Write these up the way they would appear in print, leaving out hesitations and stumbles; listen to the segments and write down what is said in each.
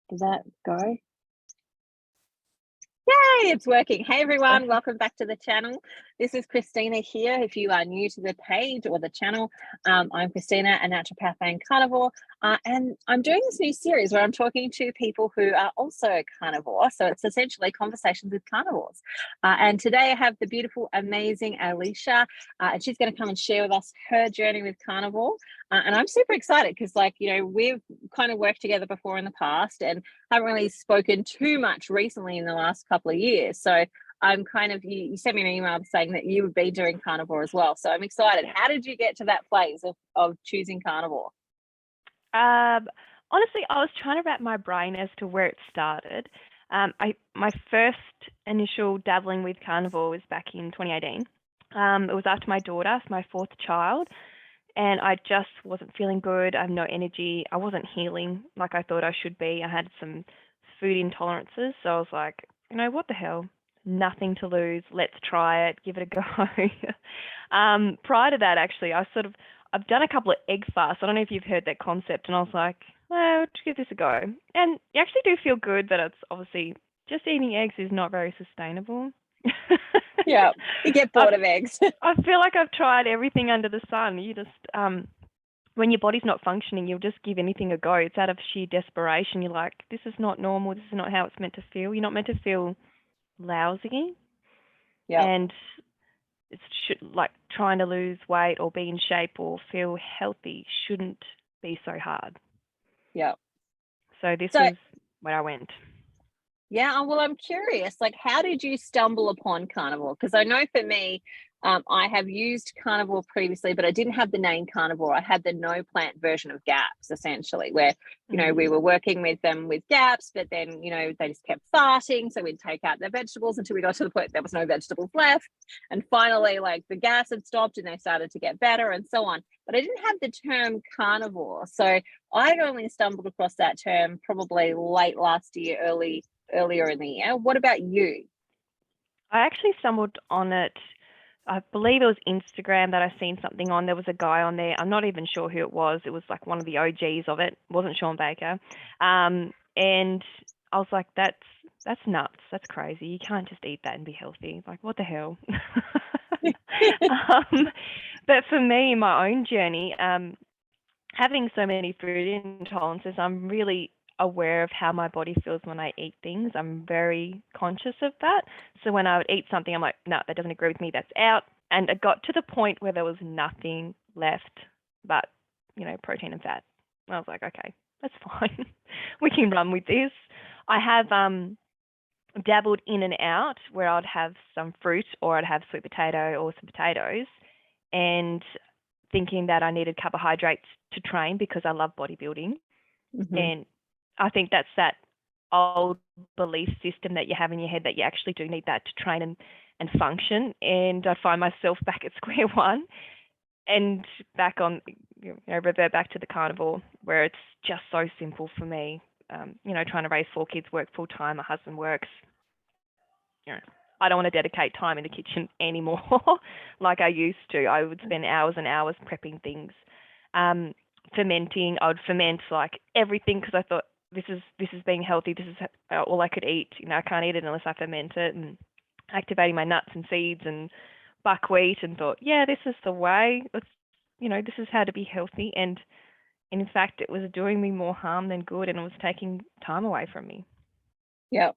Did that go? Yay, it's working. Hey everyone, welcome back to the channel. This is Christina here. If you are new to the page or the channel, I'm Christina, a naturopath and carnivore, and I'm doing this new series where I'm talking to people who are also carnivore. So it's essentially conversations with carnivores. And today I have the beautiful, amazing Aleesa, and she's going to come and share with us her journey with carnivore. And I'm super excited because, we've kind of worked together before in the past and haven't really spoken too much recently in the last couple of years. So I'm kind of, you sent me an email saying that you would be doing carnivore as well. So I'm excited. How did you get to that place of choosing carnivore? Honestly, I was trying to wrap my brain as to where it started. My first initial dabbling with carnivore was back in 2018. It was after my daughter, my fourth child, and I just wasn't feeling good. I have no energy. I wasn't healing like I thought I should be. I had some food intolerances, so I was like, what the hell? Nothing to lose. Let's try it. Give it a go. Prior to that, actually, I've done a couple of egg fasts. I don't know if you've heard that concept, and I was like, let's give this a go. And you actually do feel good, but it's obviously just eating eggs is not very sustainable. Yeah, you get bored of eggs. I feel like I've tried everything under the sun. You just, when your body's not functioning, you'll just give anything a go. It's out of sheer desperation. You're like, this is not normal. This is not how it's meant to feel. You're not meant to feel lousy. Yeah. And it's like trying to lose weight or be in shape or feel healthy shouldn't be so hard. Yeah. So this was where I went. Yeah, well, I'm curious, how did you stumble upon carnivore? Because I know for me, I have used carnivore previously, but I didn't have the name carnivore. I had the no plant version of GAPS, essentially, where, we were working with them with GAPS, but then, they just kept fasting. So we'd take out their vegetables until we got to the point there was no vegetables left. And finally, the gas had stopped and they started to get better and so on. But I didn't have the term carnivore. So I only stumbled across that term probably late last year, earlier in the year. What about you? I actually stumbled on it. I believe it was Instagram that I seen something on. There was a guy on there. I'm not even sure who it was. It was like one of the OGs of it. It wasn't Sean Baker. And I was like, that's nuts. That's crazy. You can't just eat that and be healthy. Like, what the hell? But for me, my own journey, having so many food intolerances, I'm really aware of how my body feels when I eat things. I'm very conscious of that. So when I would eat something, I'm like, no, that doesn't agree with me. That's out. And it got to the point where there was nothing left but, protein and fat. I was like, okay, that's fine. We can run with this. I have dabbled in and out where I'd have some fruit or I'd have sweet potato or some potatoes, and thinking that I needed carbohydrates to train because I love bodybuilding. Mm-hmm. And I think that's that old belief system that you have in your head that you actually do need that to train and function. And I find myself back at square one and back on, revert back to the carnivore, where it's just so simple for me. Trying to raise 4 kids, work full time, my husband works. I don't want to dedicate time in the kitchen anymore like I used to. I would spend hours and hours prepping things, fermenting. I would ferment everything because I thought this is being healthy. This is all I could eat. I can't eat it unless I ferment it, and activating my nuts and seeds and buckwheat, and thought, yeah, this is the way. This is how to be healthy. And in fact, it was doing me more harm than good, and it was taking time away from me. Yeah.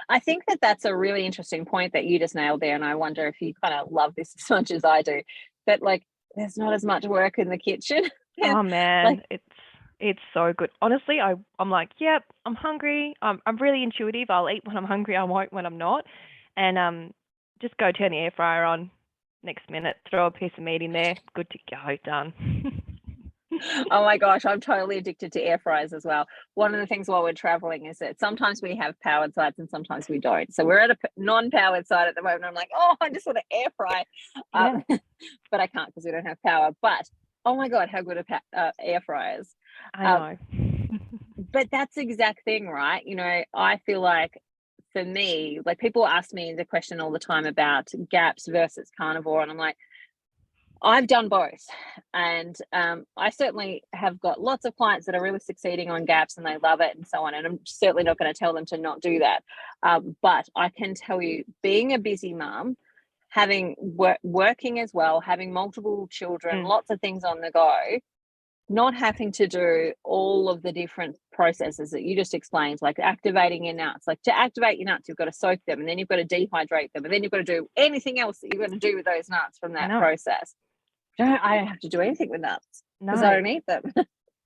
I think that that's a really interesting point that you just nailed there. And I wonder if you kind of love this as much as I do, that there's not as much work in the kitchen. Oh man, it's so good. Honestly, I'm like, yep, I'm hungry. I'm really intuitive. I'll eat when I'm hungry. I won't when I'm not. And just go turn the air fryer on. Next minute, throw a piece of meat in there. Good to go. Done. Oh my gosh, I'm totally addicted to air fryers as well. One of the things while we're traveling is that sometimes we have powered sites and sometimes we don't. So we're at a non-powered site at the moment. I'm like, oh, I just want to air fry. But I can't because we don't have power. But oh my God, how good are air fryers. I know. But that's the exact thing, right? I feel like for me, people ask me the question all the time about GAPS versus carnivore. And I'm like, I've done both, and I certainly have got lots of clients that are really succeeding on gaps and they love it and so on. And I'm certainly not going to tell them to not do that. But I can tell you, being a busy mum, having working as well, having multiple children, lots of things on the go, not having to do all of the different processes that you just explained, like activating your nuts. Like to activate your nuts, you've got to soak them, and then you've got to dehydrate them, and then you've got to do anything else that you've got to do with those nuts from that process. I don't have to do anything with nuts because I don't eat them.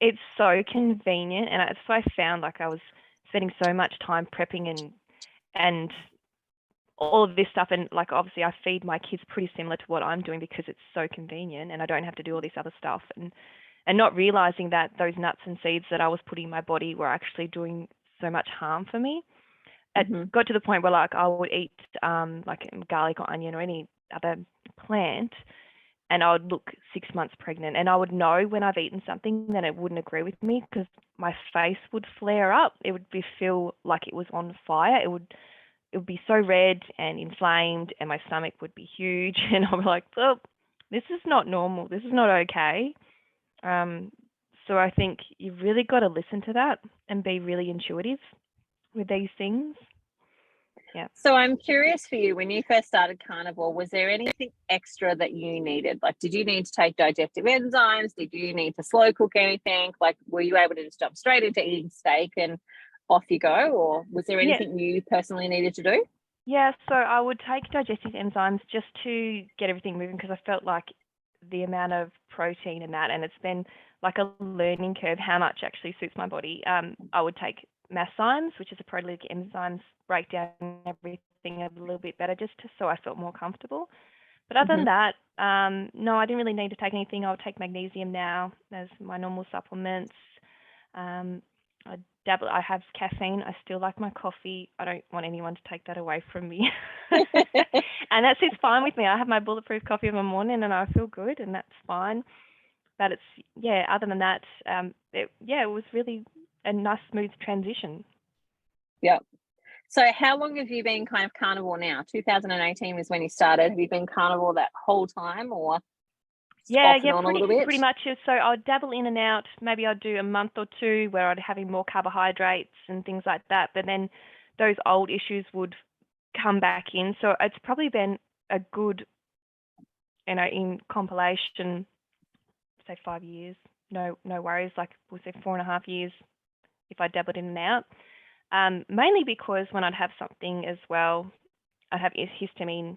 It's so convenient, and that's why I found like I was spending so much time prepping and all of this stuff, and like obviously I feed my kids pretty similar to what I'm doing because it's so convenient and I don't have to do all this other stuff, and not realizing that those nuts and seeds that I was putting in my body were actually doing so much harm for me. It got to the point where like I would eat like garlic or onion or any other plant, and I would look 6 months pregnant, and I would know when I've eaten something that it wouldn't agree with me because my face would flare up. It would feel like it was on fire. It would be so red and inflamed, and my stomach would be huge, and I'm like, oh, this is not normal. This is not okay. So I think you've really got to listen to that and be really intuitive with these things. Yeah. So I'm curious for you, when you first started Carnivore, was there anything extra that you needed? Like, did you need to take digestive enzymes? Did you need to slow cook anything? Like, were you able to just jump straight into eating steak and off you go? Or was there anything you personally needed to do? Yeah, so I would take digestive enzymes just to get everything moving because I felt like the amount of protein in that, and it's been like a learning curve how much actually suits my body. I would take masszymes, which is a proteolytic enzymes, break down everything a little bit better just so I felt more comfortable. But other than that, no, I didn't really need to take anything. I would take magnesium now as my normal supplements. I have caffeine. I still like my coffee. I don't want anyone to take that away from me. And that sits fine with me. I have my bulletproof coffee in the morning and I feel good, and that's fine. But it's, other than that, it was really a nice, smooth transition. Yeah. So how long have you been kind of carnivore now? 2018 was when you started. Have you been carnivore that whole time, or pretty much. So I'd dabble in and out. Maybe I'd do a month or two where I'd having more carbohydrates and things like that. But then those old issues would come back in. So it's probably been a good, in compilation, say 5 years. No worries. Like we'll say 4.5 years if I dabbled in and out. Mainly because when I'd have something as well, I'd have histamine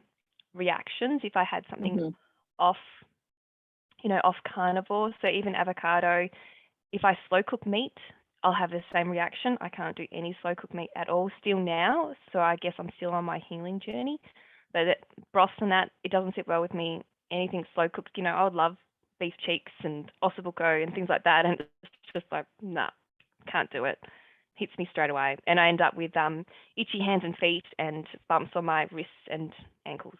reactions if I had something off carnivore. So even avocado, if I slow cook meat, I'll have the same reaction. I can't do any slow cooked meat at all still now. So I guess I'm still on my healing journey. But broths and that, it doesn't sit well with me. Anything slow cooked, I would love beef cheeks and ossobuco and things like that. And it's just like, nah, can't do it. Hits me straight away. And I end up with itchy hands and feet and bumps on my wrists and ankles.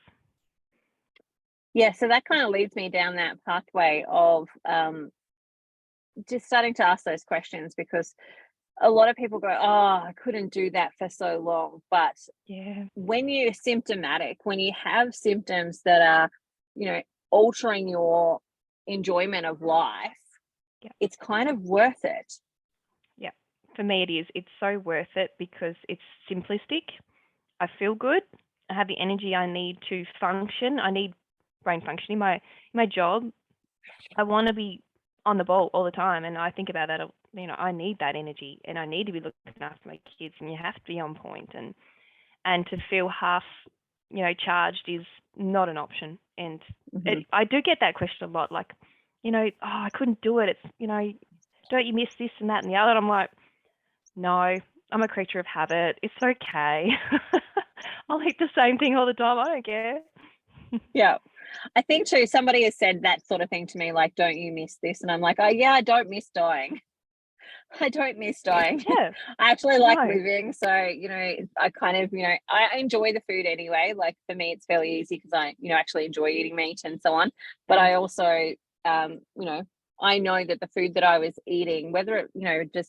Yeah, so that kind of leads me down that pathway of just starting to ask those questions, because a lot of people go, oh, I couldn't do that for so long. But when you're symptomatic, when you have symptoms that are, altering your enjoyment of life, it's kind of worth it. Yeah, for me it is. It's so worth it because it's simplistic. I feel good. I have the energy I need to function. I need brain function in my job. I want to be on the ball all the time, and I think about that. I need that energy, and I need to be looking after my kids, and you have to be on point, and to feel half, charged is not an option. And I do get that question a lot, like, oh, I couldn't do it. It's, don't you miss this and that and the other? And I'm like, no, I'm a creature of habit. It's okay. I'll eat the same thing all the time. I don't care. Yeah. I think too, somebody has said that sort of thing to me, like, don't you miss this? And I'm like, oh yeah, I don't miss dying. I don't miss dying. Yeah. I actually like living. So, I kind of, I enjoy the food anyway. Like for me, it's fairly easy because I, actually enjoy eating meat and so on. But I also, I know that the food that I was eating, whether it,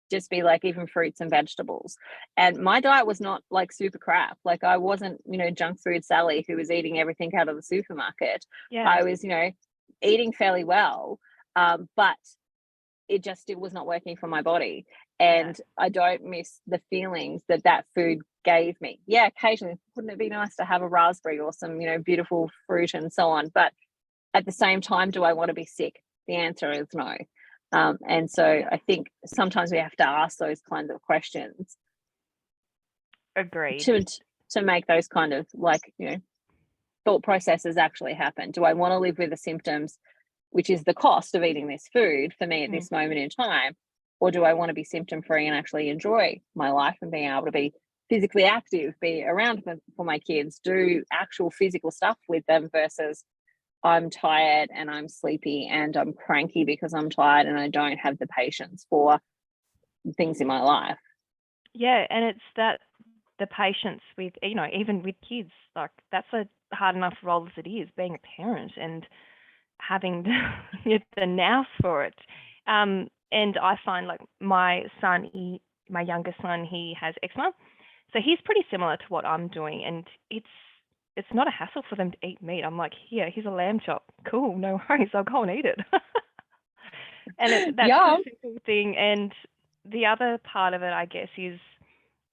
just be like even fruits and vegetables. And my diet was not like super crap. Like I wasn't, junk food Sally who was eating everything out of the supermarket. Yeah. I was, eating fairly well, but it was not working for my body. And I don't miss the feelings that that food gave me. Yeah, occasionally, wouldn't it be nice to have a raspberry or some, beautiful fruit and so on? But at the same time, do I want to be sick? The answer is no. And so I think sometimes we have to ask those kinds of questions. Agreed. To make those kind of thought processes actually happen. Do I want to live with the symptoms, which is the cost of eating this food for me at this moment in time? Or do I want to be symptom free and actually enjoy my life and being able to be physically active, be around for my kids, do actual physical stuff with them versus I'm tired and I'm sleepy and I'm cranky because I'm tired and I don't have the patience for things in my life. Yeah, and it's that the patience with, even with kids, like that's a hard enough role as it is, being a parent and having the nous for it. And I find like my youngest son, he has eczema. So he's pretty similar to what I'm doing. And it's not a hassle for them to eat meat. I'm like, here's a lamb chop. Cool, no worries, I'll go and eat it. And that's a simple thing. And the other part of it, I guess, is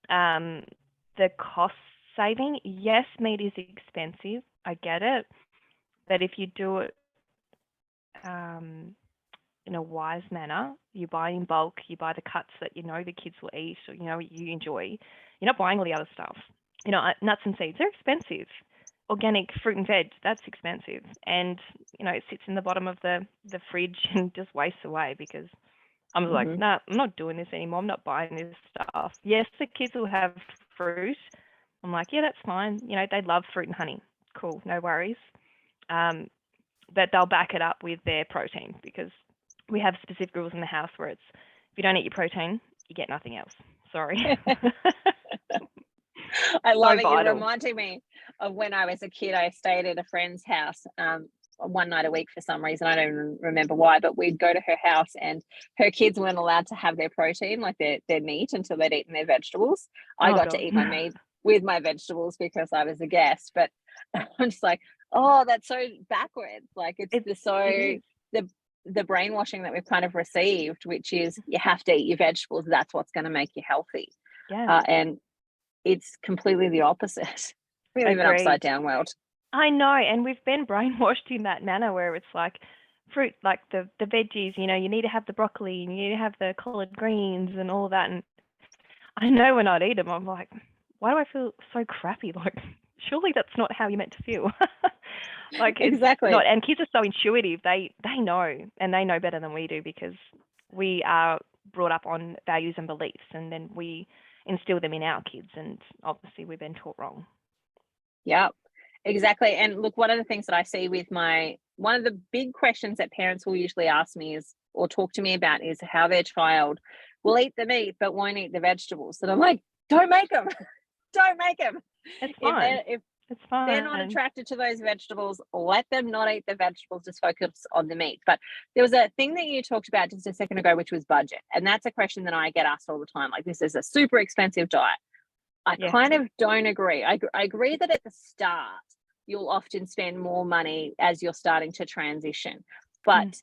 the cost saving. Yes, meat is expensive. I get it. But if you do it in a wise manner, you buy in bulk, you buy the cuts that the kids will eat or you enjoy. You're not buying all the other stuff. Nuts and seeds, they're expensive. Organic fruit and veg, that's expensive. And it sits in the bottom of the fridge and just wastes away because I'm like, nah, I'm not doing this anymore. I'm not buying this stuff. Yes, the kids will have fruit. I'm like, yeah, that's fine. They love fruit and honey. Cool, no worries. But they'll back it up with their protein because we have specific rules in the house where it's if you don't eat your protein, you get nothing else. Sorry. I love it. You're reminding me of when I was a kid. I stayed at a friend's house one night a week for some reason. I don't even remember why, but we'd go to her house and her kids weren't allowed to have their protein, like their meat, until they'd eaten their vegetables. I got to eat my meat with my vegetables because I was a guest, but I'm just like, oh, that's so backwards. Like the brainwashing that we've kind of received, which is you have to eat your vegetables. That's what's going to make you healthy. Yeah. And it's completely the opposite. We live in an upside down world. I know. And we've been brainwashed in that manner where it's like fruit, like the veggies, you need to have the broccoli and you need to have the collard greens and all that. And I know when I'd eat them, I'm like, why do I feel so crappy? Like, surely that's not how you're meant to feel. Like exactly. Not, and kids are so intuitive. They know, and they know better than we do because we are brought up on values and beliefs, and then we instill them in our kids. And obviously, we've been taught wrong. Yeah, exactly. And look, one of the things that I see with one of the big questions that parents will usually ask me is, or talk to me about, is how their child will eat the meat but won't eat the vegetables. And I'm like, don't make them. Don't make them. It's fine. It's fine. They're not attracted to those vegetables, let them not eat the vegetables, just focus on the meat. But there was a thing that you talked about just a second ago, which was budget. And that's a question that I get asked all the time. Like, this is a super expensive diet. I kind of don't agree. I agree that at the start, you'll often spend more money as you're starting to transition. But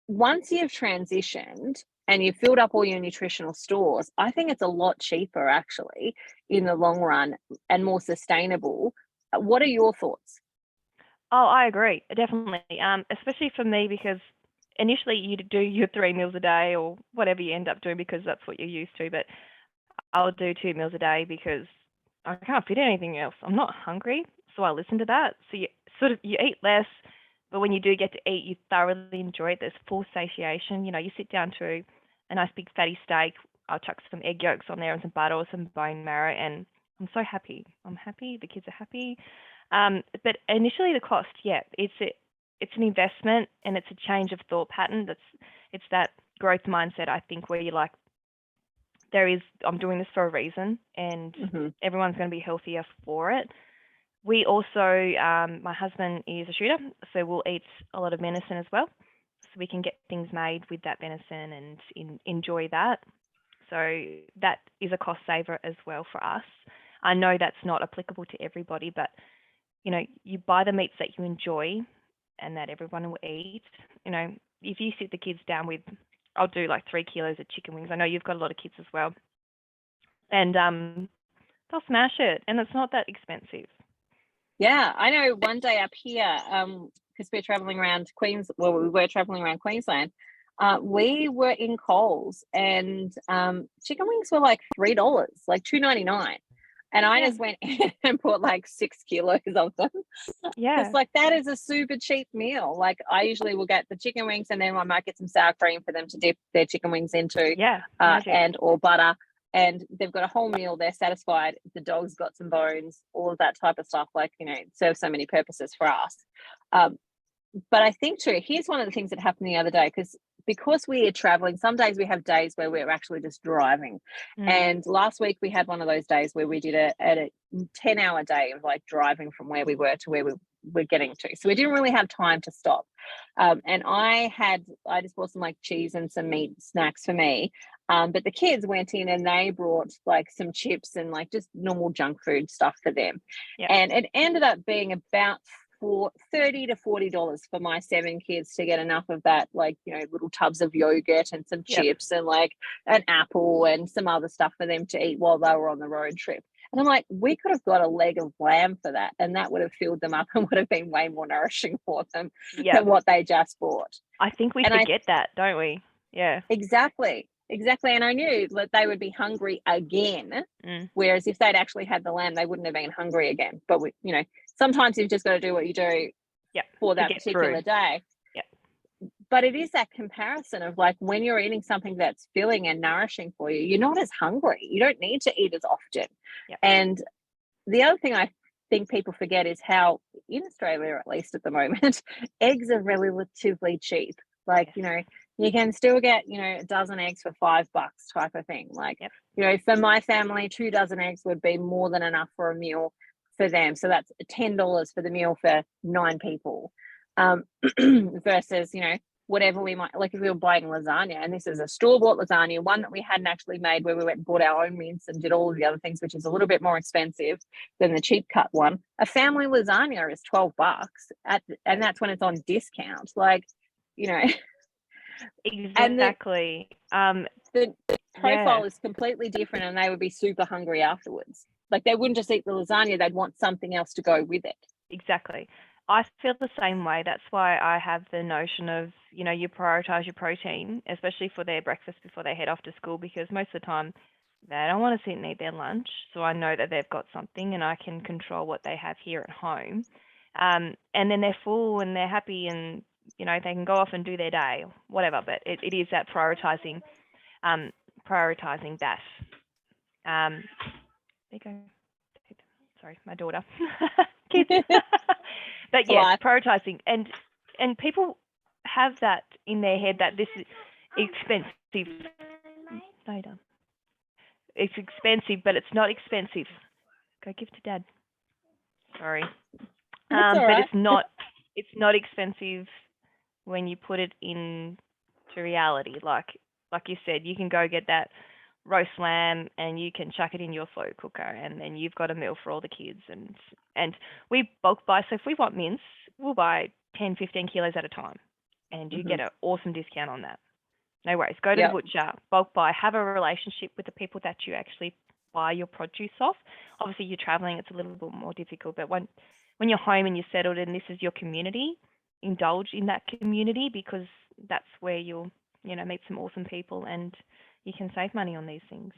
once you've transitioned and you've filled up all your nutritional stores, I think it's a lot cheaper actually in the long run and more sustainable. What are your thoughts? Oh, I agree, definitely. Especially for me, because initially you do your 3 meals a day or whatever you end up doing because that's what you're used to. But I'll do 2 meals a day because I can't fit anything else. I'm not hungry, so I listen to that. So you eat less, but when you do get to eat, you thoroughly enjoy it. There's full satiation. You sit down to a nice big fatty steak. I'll chuck some egg yolks on there and some butter or some bone marrow, and I'm so happy. I'm happy. The kids are happy. But initially, the cost, it's an investment and it's a change of thought pattern. It's that growth mindset, I think, where you're like, I'm doing this for a reason, and everyone's going to be healthier for it. We also, my husband is a shooter, so we'll eat a lot of venison as well. So we can get things made with that venison and enjoy that. So that is a cost saver as well for us. I know that's not applicable to everybody, but you buy the meats that you enjoy and that everyone will eat. You know, if you sit the kids down with, I'll do like 3 kilos of chicken wings. I know you've got a lot of kids as well, and they'll smash it, and it's not that expensive. Yeah, I know one day up here, because we're traveling around we were traveling around Queensland. We were in Coles, and chicken wings were like $3, like $2.99. And I Yeah. just went in and bought like 6 kilos of them. Yeah. It's like, that is a super cheap meal. Like, I usually will get the chicken wings, and then I might get some sour cream for them to dip their chicken wings into, Yeah. Magic. and or butter. And they've got a whole meal. They're satisfied. The dog's got some bones, all of that type of stuff. Like, you know, it serves so many purposes for us. But I think too, here's one of the things that happened the other day, because we are traveling, some days we have days where we're actually just driving. And last week we had one of those days where we did a 10-hour day of like driving from where we were to where we were getting to. So we didn't really have time to stop. And I just bought some like cheese and some meat snacks for me. But the kids went in and they brought like some chips and like just normal junk food stuff for them. Yep. And it ended up being about for $30 to $40 for my 7 kids to get enough of that, like, you know, little tubs of yogurt and some chips and like an apple and some other stuff for them to eat while they were on the road trip. And I'm like, we could have got a leg of lamb for that, and that would have filled them up and would have been way more nourishing for them than what they just bought. I think we forget that, don't we? Yeah. Exactly. And I knew that they would be hungry again. Whereas if they'd actually had the lamb, they wouldn't have been hungry again. But you know, sometimes you've just got to do what you do for that particular day. But it is that comparison of like, when you're eating something that's filling and nourishing for you, you're not as hungry. You don't need to eat as often. And the other thing I think people forget is how, in Australia, at least at the moment, eggs are relatively cheap. Like, you know, you can still get, you know, a dozen eggs for $5 type of thing. Like, you know, for my family, 2 dozen eggs would be more than enough for a meal for them. So that's $10 for the meal for 9 people. Versus, you know, whatever we might, like if we were buying lasagna, and this is a store-bought lasagna, one that we hadn't actually made, where we went and bought our own mince and did all of the other things, which is a little bit more expensive than the cheap cut one. A family lasagna is $12 and that's when it's on discount. Like, you know. Exactly. And the profile is completely different, and they would be super hungry afterwards. Like, they wouldn't just eat the lasagna, they'd want something else to go with it. Exactly. I feel the same way. That's why I have the notion of, you know, you prioritize your protein, especially for their breakfast before they head off to school, because most of the time they don't want to sit and eat their lunch. So I know that they've got something, and I can control what they have here at home. And then they're full and they're happy, and, you know, they can go off and do their day, whatever. But it is that prioritizing that. There you go. Sorry, my daughter. Kids. But yes, prioritizing, and people have that in their head that this is expensive. No, done. It's expensive, but it's not expensive. Go give to Dad. Sorry, but it's not. It's not expensive when you put it into reality. Like you said, you can go get that roast lamb and you can chuck it in your slow cooker, and then you've got a meal for all the kids. And we bulk buy, so if we want mince, we'll buy 10, 15 kilos at a time, and you get an awesome discount on that. No worries. Go to the butcher, bulk buy, have a relationship with the people that you actually buy your produce off. Obviously, you're traveling, it's a little bit more difficult, but when you're home and you're settled and this is your community, indulge in that community, because that's where you'll, you know, meet some awesome people and you can save money on these things.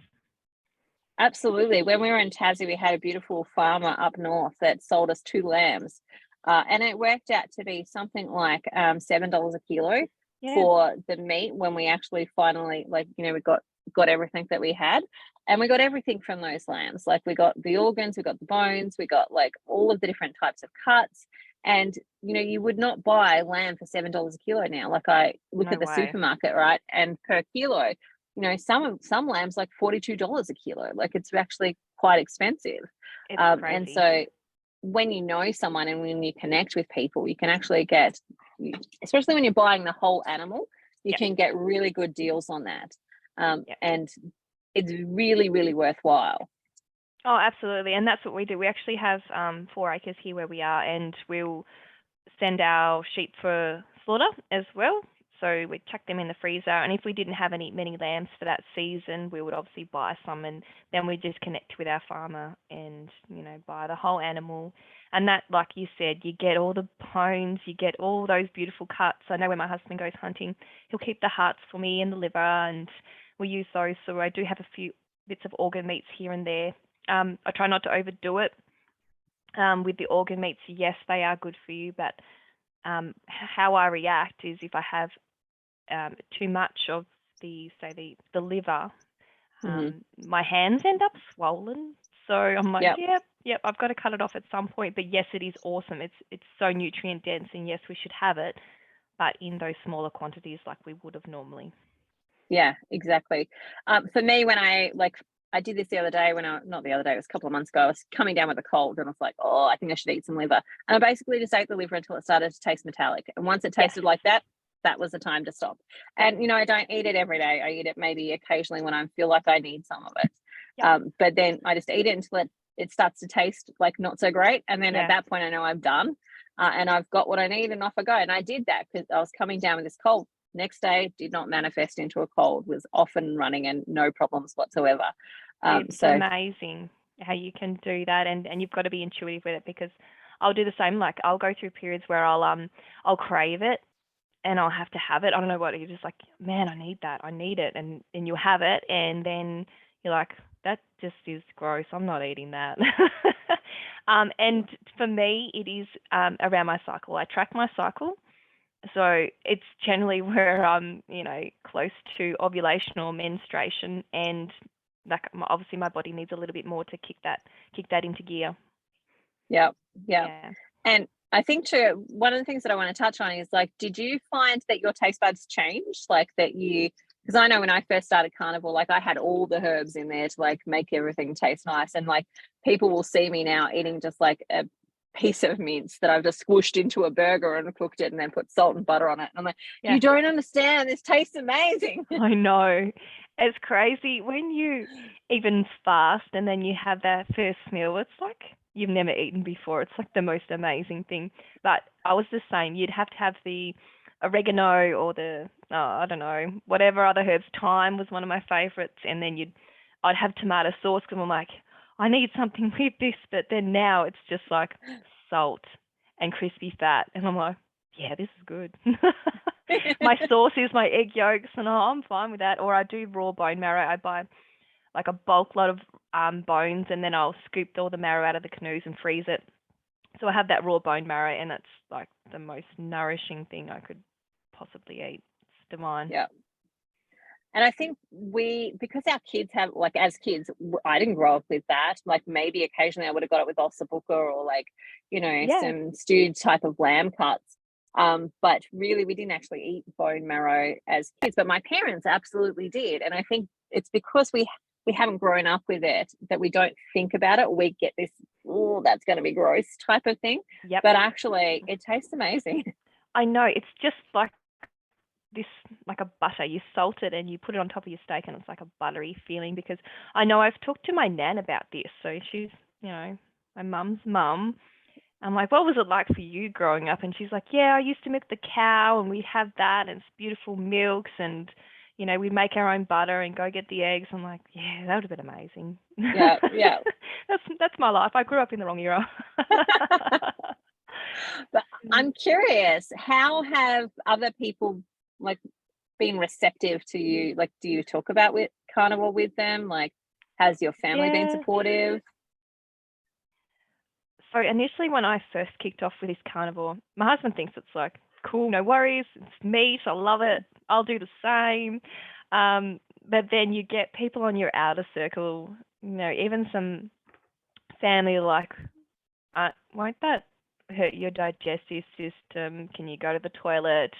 Absolutely. When we were in Tassie, we had a beautiful farmer up north that sold us 2 lambs. And it worked out to be something like $7 a kilo for the meat, when we actually finally, like, you know, we got everything that we had, and we got everything from those lambs. Like, we got the organs, we got the bones, we got like all of the different types of cuts. And, you know, you would not buy lamb for $7 a kilo now. Like, I look at the supermarket, right, and per kilo, you know, some lambs like $42 a kilo. Like, it's actually quite expensive. It's crazy. And so when you know someone and when you connect with people, you can actually get, especially when you're buying the whole animal, you can get really good deals on that. And it's really, really worthwhile. Oh, absolutely. And that's what we do. We actually have 4 acres here where we are, and we'll send our sheep for slaughter as well. So we'd chuck them in the freezer, and if we didn't have many lambs for that season, we would obviously buy some, and then we just connect with our farmer and buy the whole animal. And that, like you said, you get all the bones, you get all those beautiful cuts. I know when my husband goes hunting, he'll keep the hearts for me and the liver, and we use those. So I do have a few bits of organ meats here and there. I try not to overdo it. With the organ meats, yes, they are good for you, but how I react is if I have too much of the liver, my hands end up swollen. So I'm like, yep, I've got to cut it off at some point. But yes, it is awesome. It's so nutrient dense, and yes, we should have it, but in those smaller quantities like we would have normally. Yeah, exactly. For me, when I did this the other day, not the other day, it was a couple of months ago, I was coming down with a cold and I was like, oh, I think I should eat some liver. And I basically just ate the liver until it started to taste metallic. And once it tasted like that, that was the time to stop. And, I don't eat it every day. I eat it maybe occasionally when I feel like I need some of it. But then I just eat it until it starts to taste like not so great. And then at that point, I know I'm done and I've got what I need and off I go. And I did that because I was coming down with this cold. Next day did not manifest into a cold, was off and running and no problems whatsoever. It's amazing how you can do that, and you've got to be intuitive with it, because I'll do the same. Like I'll go through periods where I'll crave it and I'll have to have it. I don't know what, you're just like, man, I need that, I need it, and you have it, and then you're like, that just is gross, I'm not eating that. And for me it is around my cycle. I track my cycle. So it's generally where I'm, close to ovulation or menstruation, and like obviously my body needs a little bit more to kick that into gear. Yeah. And I think too, one of the things that I want to touch on is like, did you find that your taste buds changed? Like that because I know when I first started carnivore, like I had all the herbs in there to like make everything taste nice, and like people will see me now eating just like a piece of mince that I've just squished into a burger and cooked it and then put salt and butter on it. And I'm like, you don't understand, this tastes amazing. I know. It's crazy when you even fast and then you have that first meal. It's like you've never eaten before. It's like the most amazing thing. But I was the same. You'd have to have the oregano or the, I don't know, whatever other herbs. Thyme was one of my favorites. And then I'd have tomato sauce because I'm like, I need something with this. But then now it's just like salt and crispy fat. And I'm like, yeah, this is good. My sauce is my egg yolks, and I'm fine with that. Or I do raw bone marrow. I buy like a bulk lot of bones, and then I'll scoop all the marrow out of the canoes and freeze it. So I have that raw bone marrow, and it's like the most nourishing thing I could possibly eat. It's divine. Yeah. And I think because our kids have, like as kids, I didn't grow up with that. Like maybe occasionally I would have got it with ossobuco or like, some stewed type of lamb cuts. But really we didn't actually eat bone marrow as kids, but my parents absolutely did. And I think it's because we haven't grown up with it that we don't think about it. We get this, oh, that's going to be gross type of thing. Yep. But actually it tastes amazing. I know. It's just like this, like a butter. You salt it and you put it on top of your steak, and it's like a buttery feeling. Because I know I've talked to my nan about this. So she's, my mum's mum. I'm like, what was it like for you growing up? And she's like, yeah, I used to milk the cow and we'd have that, and it's beautiful milks, and we make our own butter and go get the eggs. I'm like, yeah, that would have been amazing. Yeah. That's my life. I grew up in the wrong era. But I'm curious, how have other people like been receptive to you? Like, do you talk about with carnivore with them? Like, has your family been supportive? So initially when I first kicked off with this carnivore, my husband thinks it's like, cool, no worries, it's meat, I love it, I'll do the same. But then you get people on your outer circle, even some family like, won't that hurt your digestive system? Can you go to the toilet?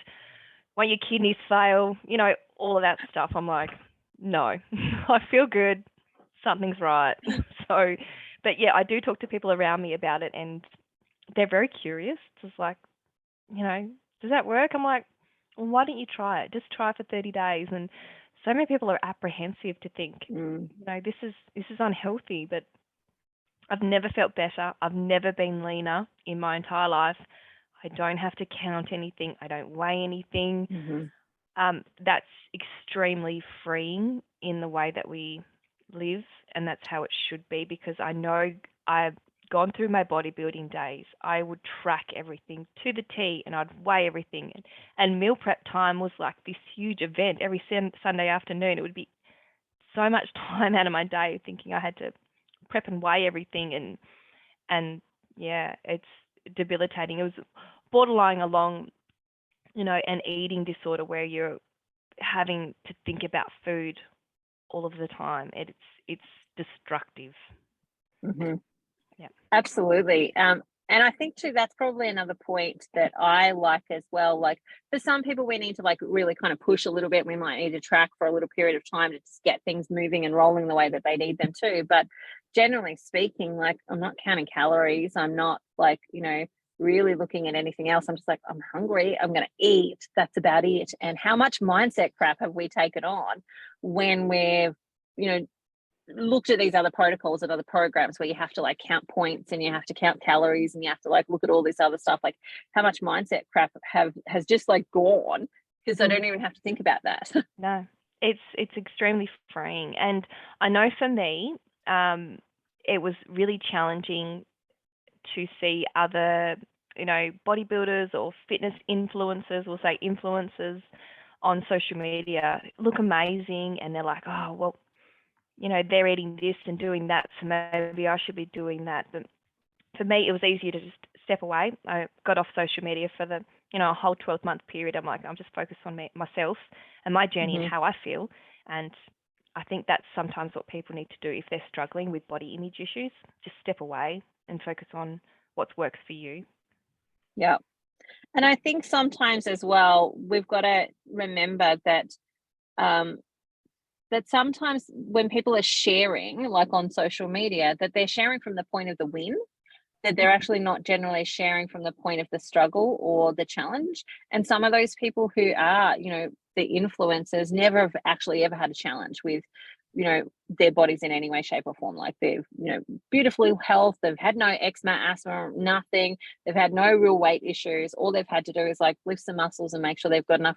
Won't your kidneys fail? All of that stuff. I'm like, no, I feel good, something's right. So, but yeah, I do talk to people around me about it, and they're very curious. It's like, does that work? I'm like, well, why don't you try it? Just try it for 30 days. And so many people are apprehensive to think, this is unhealthy, but I've never felt better. I've never been leaner in my entire life. I don't have to count anything. I don't weigh anything. That's extremely freeing in the way that we live, and that's how it should be, because I know I've gone through my bodybuilding days. I would track everything to the T, and I'd weigh everything. And meal prep time was like this huge event every Sunday afternoon. It would be so much time out of my day thinking I had to prep and weigh everything, and yeah, it's debilitating. It was borderline along, an eating disorder where you're having to think about food all of the time. It's destructive. Yeah. Absolutely. And I think too, that's probably another point that I like as well. Like for some people, we need to like really kind of push a little bit. We might need to track for a little period of time to just get things moving and rolling the way that they need them to. But generally speaking, like I'm not counting calories. I'm not like, really looking at anything else. I'm just like, I'm hungry. I'm going to eat. That's about it. And how much mindset crap have we taken on when we've, looked at these other protocols and other programs where you have to like count points and you have to count calories and you have to like look at all this other stuff, like how much mindset crap has just like gone because I don't even have to think about that. No, it's extremely freeing. And I know for me, it was really challenging to see other, bodybuilders or fitness influencers, we'll say influencers on social media look amazing, and they're like, oh, well, they're eating this and doing that, so maybe I should be doing that. But for me, it was easier to just step away. I got off social media for the, a whole 12-month period. I'm like, I'm just focused on myself and my journey and how I feel. And I think that's sometimes what people need to do if they're struggling with body image issues. Just step away and focus on what works for you. Yeah. And I think sometimes as well, we've got to remember that that sometimes when people are sharing, like on social media, that they're sharing from the point of the win, that they're actually not generally sharing from the point of the struggle or the challenge. And some of those people who are, the influencers never have actually ever had a challenge with, their bodies in any way, shape or form. Like they've, beautiful health, they've had no eczema, asthma, nothing. They've had no real weight issues. All they've had to do is like lift some muscles and make sure they've got enough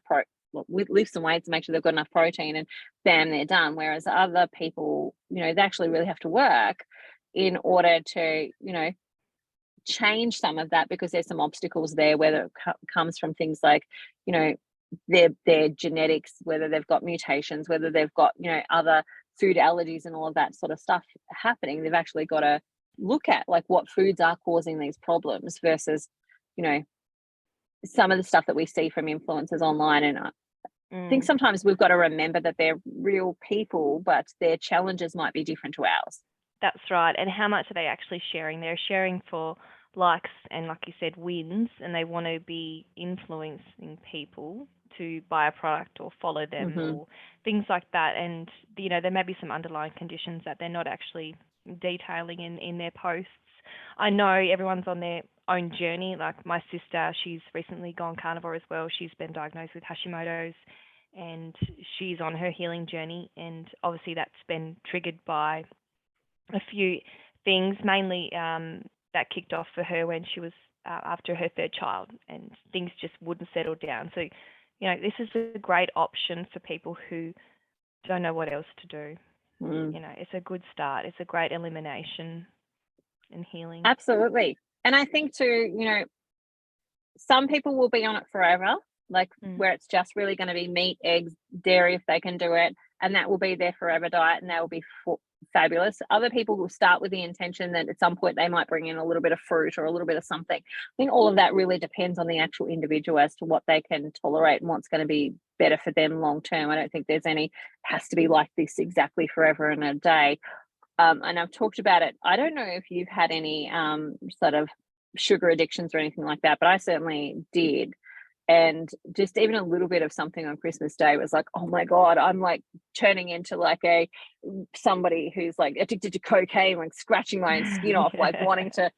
lift some weights and make sure they've got enough protein, and bam, they're done. Whereas other people, they actually really have to work in order to, change some of that, because there's some obstacles there, whether it comes from things like, their genetics, whether they've got mutations, whether they've got, other food allergies and all of that sort of stuff happening. They've actually got to look at like what foods are causing these problems versus, some of the stuff that we see from influencers online. And I think sometimes we've got to remember that they're real people, but their challenges might be different to ours. That's right. And how much are they actually sharing? They're sharing for likes and, like you said, wins, and they want to be influencing people to buy a product or follow them or things like that. And, there may be some underlying conditions that they're not actually detailing in their posts. I know everyone's on their own journey. Like my sister, she's recently gone carnivore as well. She's been diagnosed with Hashimoto's, and she's on her healing journey. And obviously that's been triggered by a few things, mainly that kicked off for her when she was after her third child, and things just wouldn't settle down. So, this is a great option for people who don't know what else to do. It's a good start. It's a great elimination and healing. Absolutely. And I think too, some people will be on it forever, like where it's just really going to be meat, eggs, dairy if they can do it, and that will be their forever diet, and that will be fabulous. Other people will start with the intention that at some point they might bring in a little bit of fruit or a little bit of something. I think all of that really depends on the actual individual as to what they can tolerate and what's going to be better for them long term. I don't think there's has to be like this exactly forever and a day. And I've talked about it. I don't know if you've had any sort of sugar addictions or anything like that, but I certainly did. And just even a little bit of something on Christmas Day was like, oh my God, I'm like turning into like somebody who's like addicted to cocaine, like scratching my own skin off, like wanting to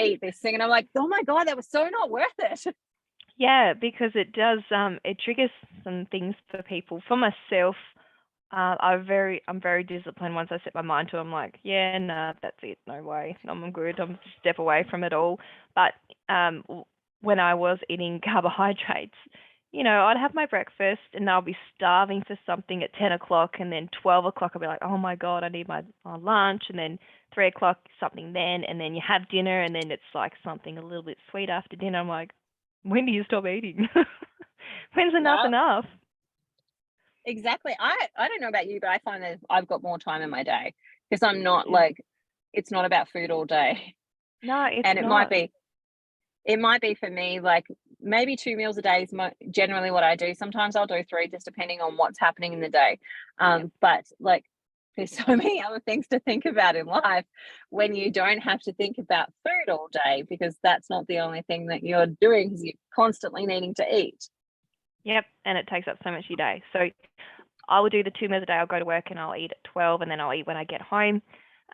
eat this thing. And I'm like, oh my God, that was so not worth it. Yeah, because it does, it triggers some things for people. For myself, I'm very disciplined. Once I set my mind to it, I'm like, yeah, nah, that's it. No way. I'm good. I'm just step away from it all. But when I was eating carbohydrates, I'd have my breakfast and I'll be starving for something at 10 o'clock, and then 12 o'clock I'll be like, oh my God, I need my lunch, and then 3 o'clock something then, and then you have dinner, and then it's like something a little bit sweet after dinner. I'm like, when do you stop eating? When's enough Yeah, enough? exactly. I don't know about you, but I find that I've got more time in my day because I'm not Yeah. like, it's not about food all day. No, it's And not. it might be for me, like maybe 2 meals a day is generally what I do. Sometimes I'll do three, just depending on what's happening in the day. Yep. But like, there's so many other things to think about in life when you don't have to think about food all day, because that's not the only thing that you're doing, because you're constantly needing to eat. Yep. And it takes up so much of your day. So I will do the 2 meals a day. I'll go to work and I'll eat at 12, and then I'll eat when I get home.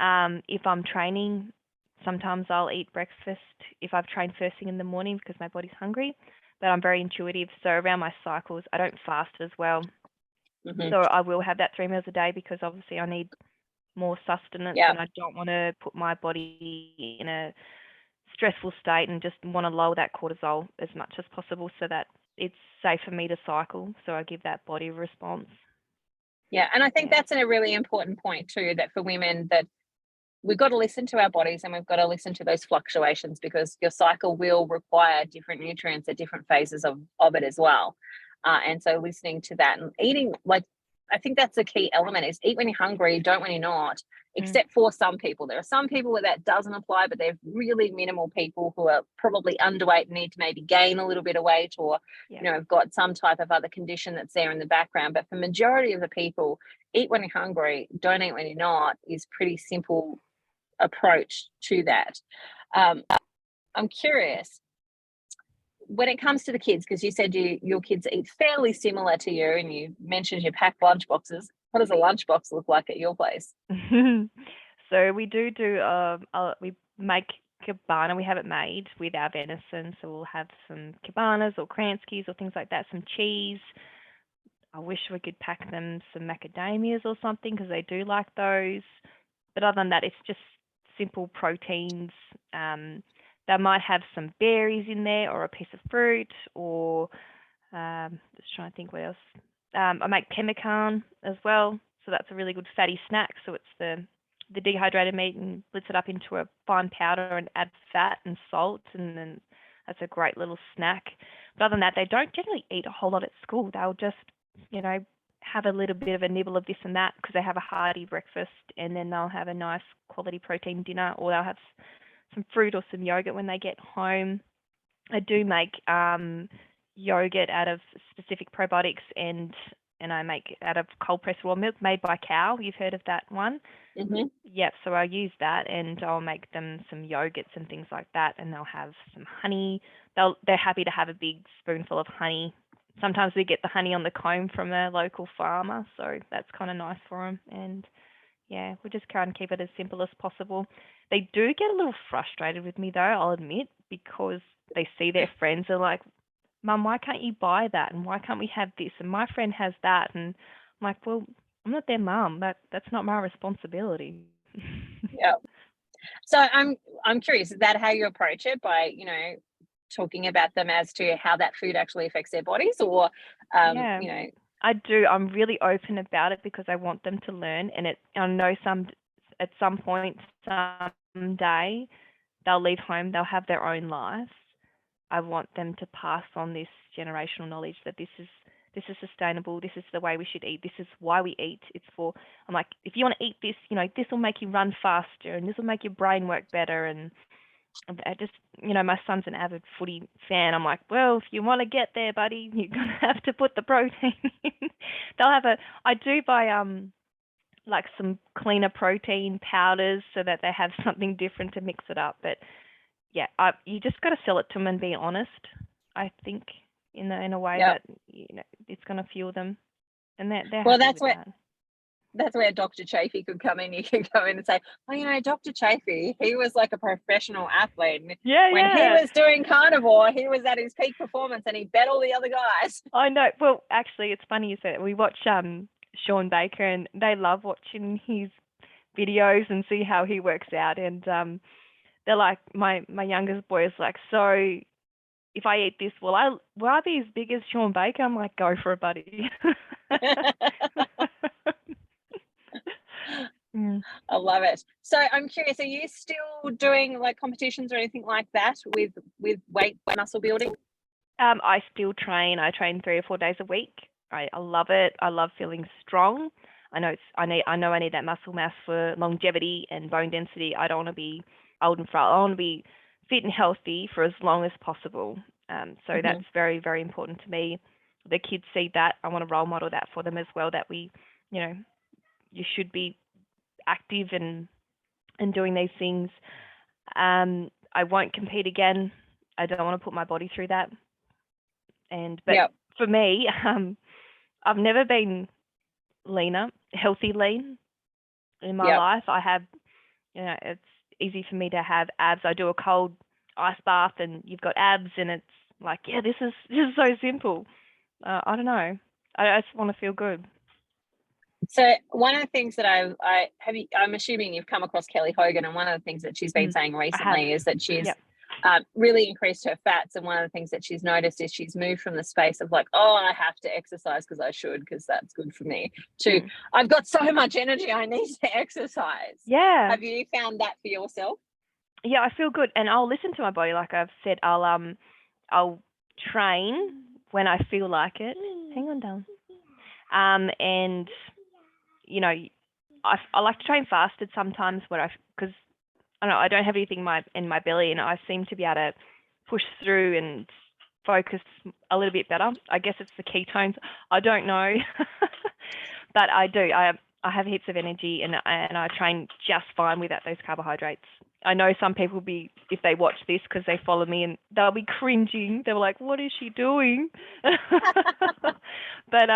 If I'm training, sometimes I'll eat breakfast if I've trained first thing in the morning because my body's hungry. But I'm very intuitive. So around my cycles, I don't fast as well. Mm-hmm. So I will have that 3 meals a day because obviously I need more sustenance, Yeah. and I don't want to put my body in a stressful state, and just want to lower that cortisol as much as possible so that it's safe for me to cycle. So I give that body a response. Yeah. And I think Yeah. that's a really important point too, that for women, that we've got to listen to our bodies and we've got to listen to those fluctuations, because your cycle will require different nutrients at different phases of it as well. And so listening to that and eating, like, I think that's a key element, is eat when you're hungry, don't when you're not, Mm. except for some people. There are some people where that doesn't apply, but they're really minimal people who are probably underweight and need to maybe gain a little bit of weight, or, Yeah. have got some type of other condition that's there in the background. But for majority of the people, eat when you're hungry, don't eat when you're not, is pretty simple approach to that. I'm curious, when it comes to the kids, because you said your kids eat fairly similar to you, and you mentioned you pack lunch boxes. What does a lunchbox look like at your place? So we do we make cabana. We have it made with our venison. So we'll have some cabanas or Kranskis or things like that, some cheese. I wish we could pack them some macadamias or something because they do like those. But other than that, it's just simple proteins. They might have some berries in there or a piece of fruit, or just trying to think what else. I make pemmican as well, so that's a really good fatty snack. So it's the dehydrated meat and blitz it up into a fine powder and add fat and salt, and then that's a great little snack. But other than that, they don't generally eat a whole lot at school. They'll just, have a little bit of a nibble of this and that because they have a hearty breakfast, and then they'll have a nice quality protein dinner, or they'll have some fruit or some yogurt when they get home. I do make yogurt out of specific probiotics, and I make it out of cold pressed raw milk made by cow. You've heard of that one? Mm-hmm. Yep. So I use that, and I'll make them some yogurts and things like that, and they'll have some honey. They're happy to have a big spoonful of honey. Sometimes we get the honey on the comb from a local farmer, so that's kind of nice for them. And yeah, we just try and keep it as simple as possible. They do get a little frustrated with me though, I'll admit, because they see their friends are like, Mum, why can't you buy that? And why can't we have this? And my friend has that. And I'm like, well, I'm not their mum. That's not my responsibility. Yeah. So I'm curious, is that how you approach it, by talking about them as to how that food actually affects their bodies, or Yeah, I do. I'm really open about it because I want them to learn. And I know at some point, someday, they'll leave home, they'll have their own life. I want them to pass on this generational knowledge that this is sustainable. This is the way we should eat. This is why we eat. I'm like, if you want to eat this, this will make you run faster, and this will make your brain work better. And I just, my son's an avid footy fan. I'm like, well, if you want to get there, buddy, you're gonna have to put the protein in. I do buy like some cleaner protein powders so that they have something different to mix it up. But yeah, you just got to sell it to them and be honest. I think in a way yeah. that it's going to fuel them, and they're Well, happy with that. That's where Dr. Chafee could come in. You could go in and say, well, Dr. Chafee, he was like a professional athlete. And when he was doing carnivore, he was at his peak performance and he bet all the other guys. I know. Well, actually, it's funny you say that. We watch Sean Baker, and they love watching his videos and see how he works out. And they're like, my youngest boy is like, so if I eat this, will I be as big as Sean Baker? I'm like, go for it, buddy. I love it. So I'm curious, are you still doing like competitions or anything like that with weight muscle building? I still train. I train 3 or 4 days a week. I love it. I love feeling strong. I know I need that muscle mass for longevity and bone density. I don't want to be old and frail. I want to be fit and healthy for as long as possible. So that's very, very important to me. The kids see that. I want to role model that for them as well, that we, you should be active and doing these things. I won't compete again. I don't want to put my body through that. But for me, I've never been leaner, healthy lean in my life. I have, it's easy for me to have abs. I do a cold ice bath and you've got abs, and it's like, this is so simple. I don't know. I just want to feel good. So one of the things that I'm assuming you've come across Kelly Hogan, and one of the things that she's been saying recently is that she's really increased her fats, and one of the things that she's noticed is she's moved from the space of like, oh, I have to exercise because I should, because that's good for me, to I've got so much energy, I need to exercise. Have you found that for yourself? I feel good, and I'll listen to my body. Like I've said, I'll train when I feel like it. Hang on, down. And I like to train fasted sometimes, because I don't know, I don't have anything in my belly, and I seem to be able to push through and focus a little bit better. I guess it's the ketones. I don't know, but I do. I have heaps of energy, and I train just fine without those carbohydrates. I know some people will be, if they watch this because they follow me, and they'll be cringing. They're like, what is she doing? But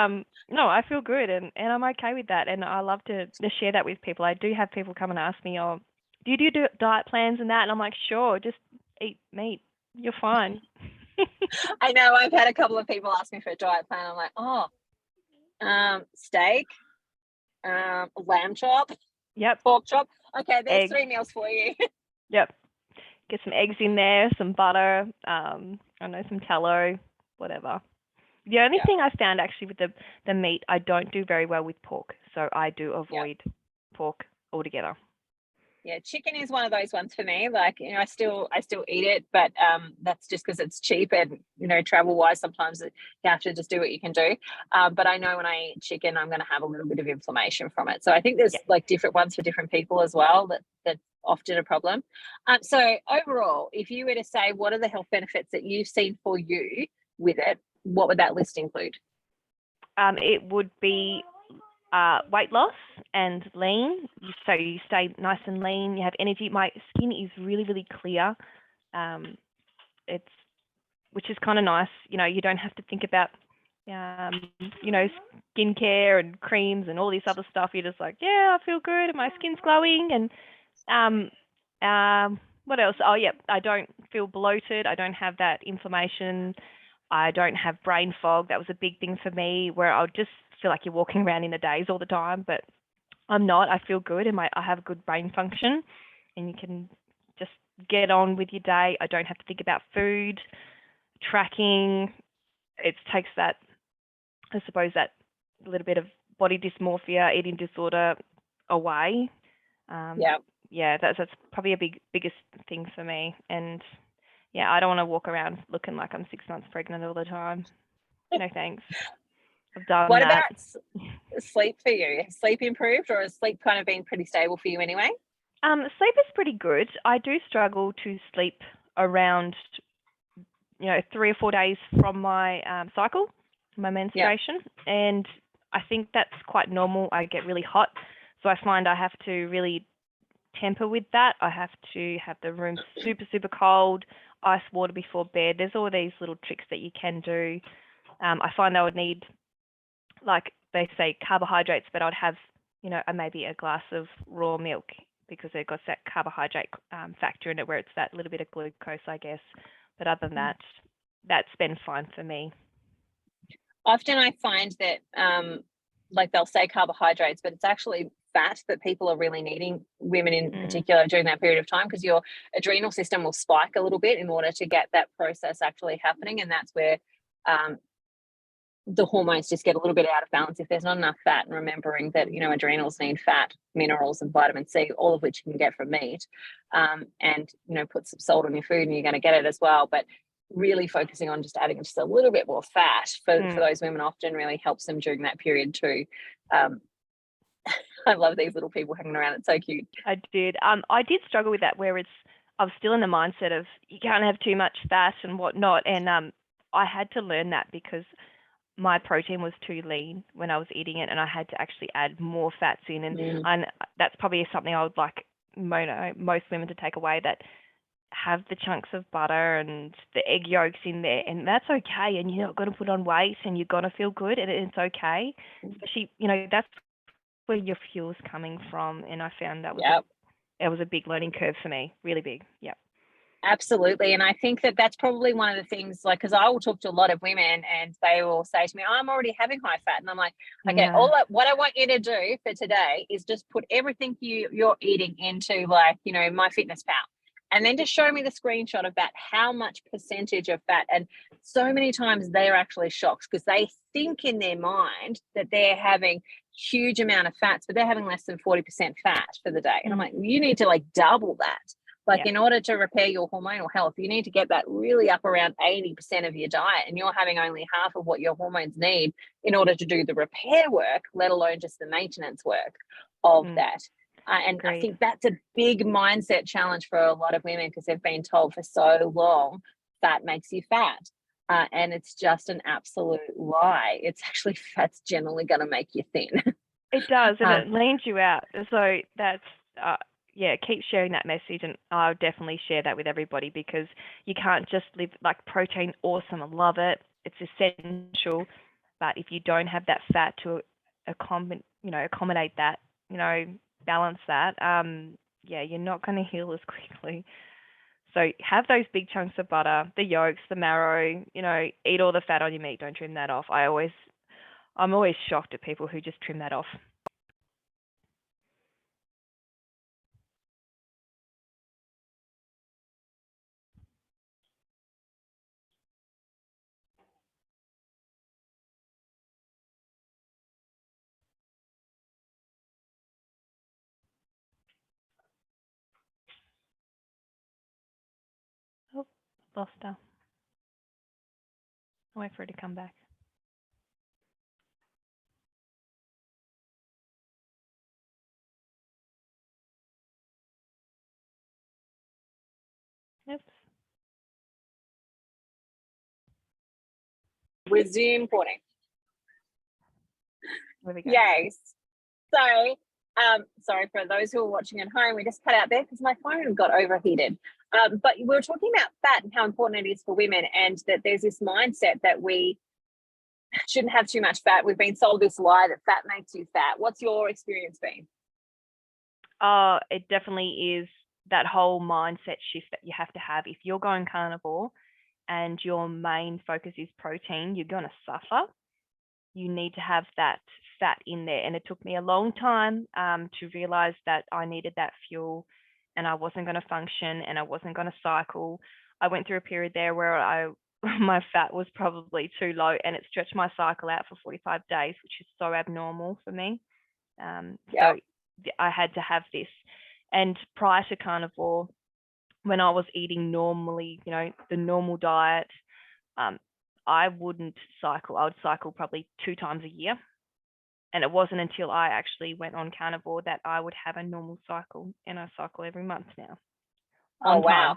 no, I feel good, and I'm okay with that. And I love to share that with people. I do have people come and ask me, oh, do you do diet plans and that? And I'm like, sure, just eat meat. You're fine. I know I've had a couple of people ask me for a diet plan. I'm like, oh, steak, lamb chop, pork chop. Okay, there's 3 meals for you. Get some eggs in there, some butter, I know, some tallow, whatever. The only thing I found actually with the meat, I don't do very well with pork, so I do avoid pork altogether. Yeah, chicken is one of those ones for me. Like, I still eat it, but that's just because it's cheap, and travel wise, sometimes you have to just do what you can do. But I know when I eat chicken, I'm going to have a little bit of inflammation from it. So I think there's like different ones for different people as well. That's often a problem. So overall, if you were to say what are the health benefits that you've seen for you with it, what would that list include? It would be weight loss and lean. So you stay nice and lean. You have energy. My skin is really, really clear. Which is kind of nice. You don't have to think about, skincare and creams and all this other stuff. You're just like, I feel good and my skin's glowing. And what else? Oh, yeah, I don't feel bloated. I don't have that inflammation. I don't have brain fog. That was a big thing for me, where I'll just feel like you're walking around in a daze all the time, but I'm not. I feel good, and I have good brain function, and you can just get on with your day. I don't have to think about food, tracking. It takes that, I suppose, that little bit of body dysmorphia, eating disorder away. That's probably a biggest thing for me. And I don't want to walk around looking like I'm 6 months pregnant all the time. No thanks. I've done what that. about sleep for you? Has sleep improved, or has sleep kind of been pretty stable for you anyway? Sleep is pretty good. I do struggle to sleep around 3 or 4 days from my cycle, my menstruation, and I think that's quite normal. I get really hot, so I find I have to really temper with that. I have to have the room super, super cold, ice water before bed. There's all these little tricks that you can do. I find I would need, like they say, carbohydrates, but I'd have, maybe a glass of raw milk, because it got that carbohydrate factor in it, where it's that little bit of glucose, I guess. But other than that, that's been fine for me. Often I find that like they'll say carbohydrates, but it's actually fat that people are really needing, women in Mm. particular, during that period of time, because your adrenal system will spike a little bit in order to get that process actually happening. And that's where the hormones just get a little bit out of balance if there's not enough fat. And remembering that, you know, adrenals need fat, minerals, and vitamin C, all of which you can get from meat. And, you know, put some salt on your food and you're going to get it as well. But really focusing on just adding just a little bit more fat for those women often really helps them during that period too. I love these little people hanging around. It's so cute. I did struggle with that, where I was still in the mindset of you can't have too much fat and whatnot. And I had to learn that because my protein was too lean when I was eating it, and I had to actually add more fats in. And that's probably something I would like most women to take away, that have the chunks of butter and the egg yolks in there, and that's okay. And you're not going to put on weight, and you're going to feel good, and it's okay. Especially, you know, that's where your fuel's coming from. And I found that was a big learning curve for me, really big. Yeah. Absolutely. And I think that that's probably one of the things, like, because I will talk to a lot of women and they will say to me, I'm already having high fat. And I'm like, okay, what I want you to do for today is just put everything you're eating into, like, you know, MyFitnessPal. And then just show me the screenshot of that, how much percentage of fat. And so many times they're actually shocked because they think in their mind that they're having huge amount of fats, but they're having less than 40% fat for the day. And I'm like, you need to like double that. Like in order to repair your hormonal health, you need to get that really up around 80% of your diet, and you're having only half of what your hormones need in order to do the repair work, let alone just the maintenance work of that. And I think that's a big mindset challenge for a lot of women, because they've been told for so long fat makes you fat. And it's just an absolute lie. It's actually, fat's generally going to make you thin. It does, and it leans you out. So that's keep sharing that message, and I'll definitely share that with everybody, because you can't just live like protein. Awesome, I love it. It's essential, but if you don't have that fat to accommodate that, balance that, you're not going to heal as quickly. So have those big chunks of butter, the yolks, the marrow. Eat all the fat on your meat. Don't trim that off. I'm always shocked at people who just trim that off. Oh, lost her. I'll wait for her to come back. Oops. Resume recording. There we go. Yes. So, sorry for those who are watching at home. We just cut out there because my phone got overheated. But we were talking about fat and how important it is for women, and that there's this mindset that we shouldn't have too much fat. We've been sold this lie that fat makes you fat. What's your experience been? It definitely is that whole mindset shift that you have to have. If you're going carnivore and your main focus is protein, you're going to suffer. You need to have that fat in there. And it took me a long time to realize that I needed that fuel, and I wasn't going to function, and I wasn't going to cycle. I went through a period there where my fat was probably too low, and it stretched my cycle out for 45 days, which is so abnormal for me. So I had to have this. And prior to carnivore, when I was eating normally, the normal diet, I wouldn't cycle. I would cycle probably 2 times a year. And it wasn't until I actually went on carnivore that I would have a normal cycle, and I cycle every month now. Oh, wow.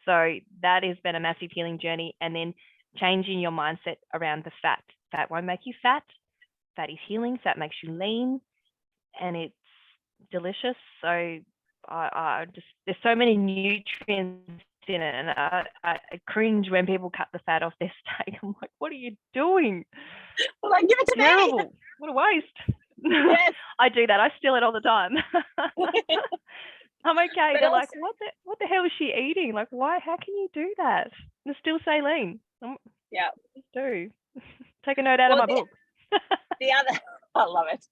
Time. So that has been a massive healing journey. And then changing your mindset around the fat. Fat won't make you fat. Fat is healing. Fat makes you lean, and it's delicious. So there's so many nutrients in it, and I cringe when people cut the fat off their steak. I'm like, what are you doing? Well, like, give it to Terrible. me. What a waste. Yes. I do that. I steal it all the time. I'm okay. But They're also, like, what the hell is she eating? Like, why? How can you do that? And still say lean. Yeah. Just do. Take a note out of my book. The other, I love it.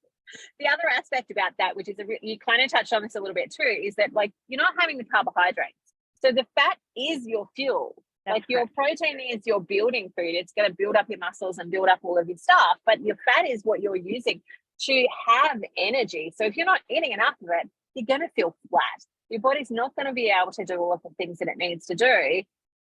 The other aspect about that, which is you kind of touched on this a little bit too, is that like you're not having the carbohydrates. So the fat is your fuel. That's like your correct. protein is your building food. It's going to build up your muscles and build up all of your stuff. But your fat is what you're using to have energy. So if you're not eating enough of it, you're going to feel flat. Your body's not going to be able to do all of the things that it needs to do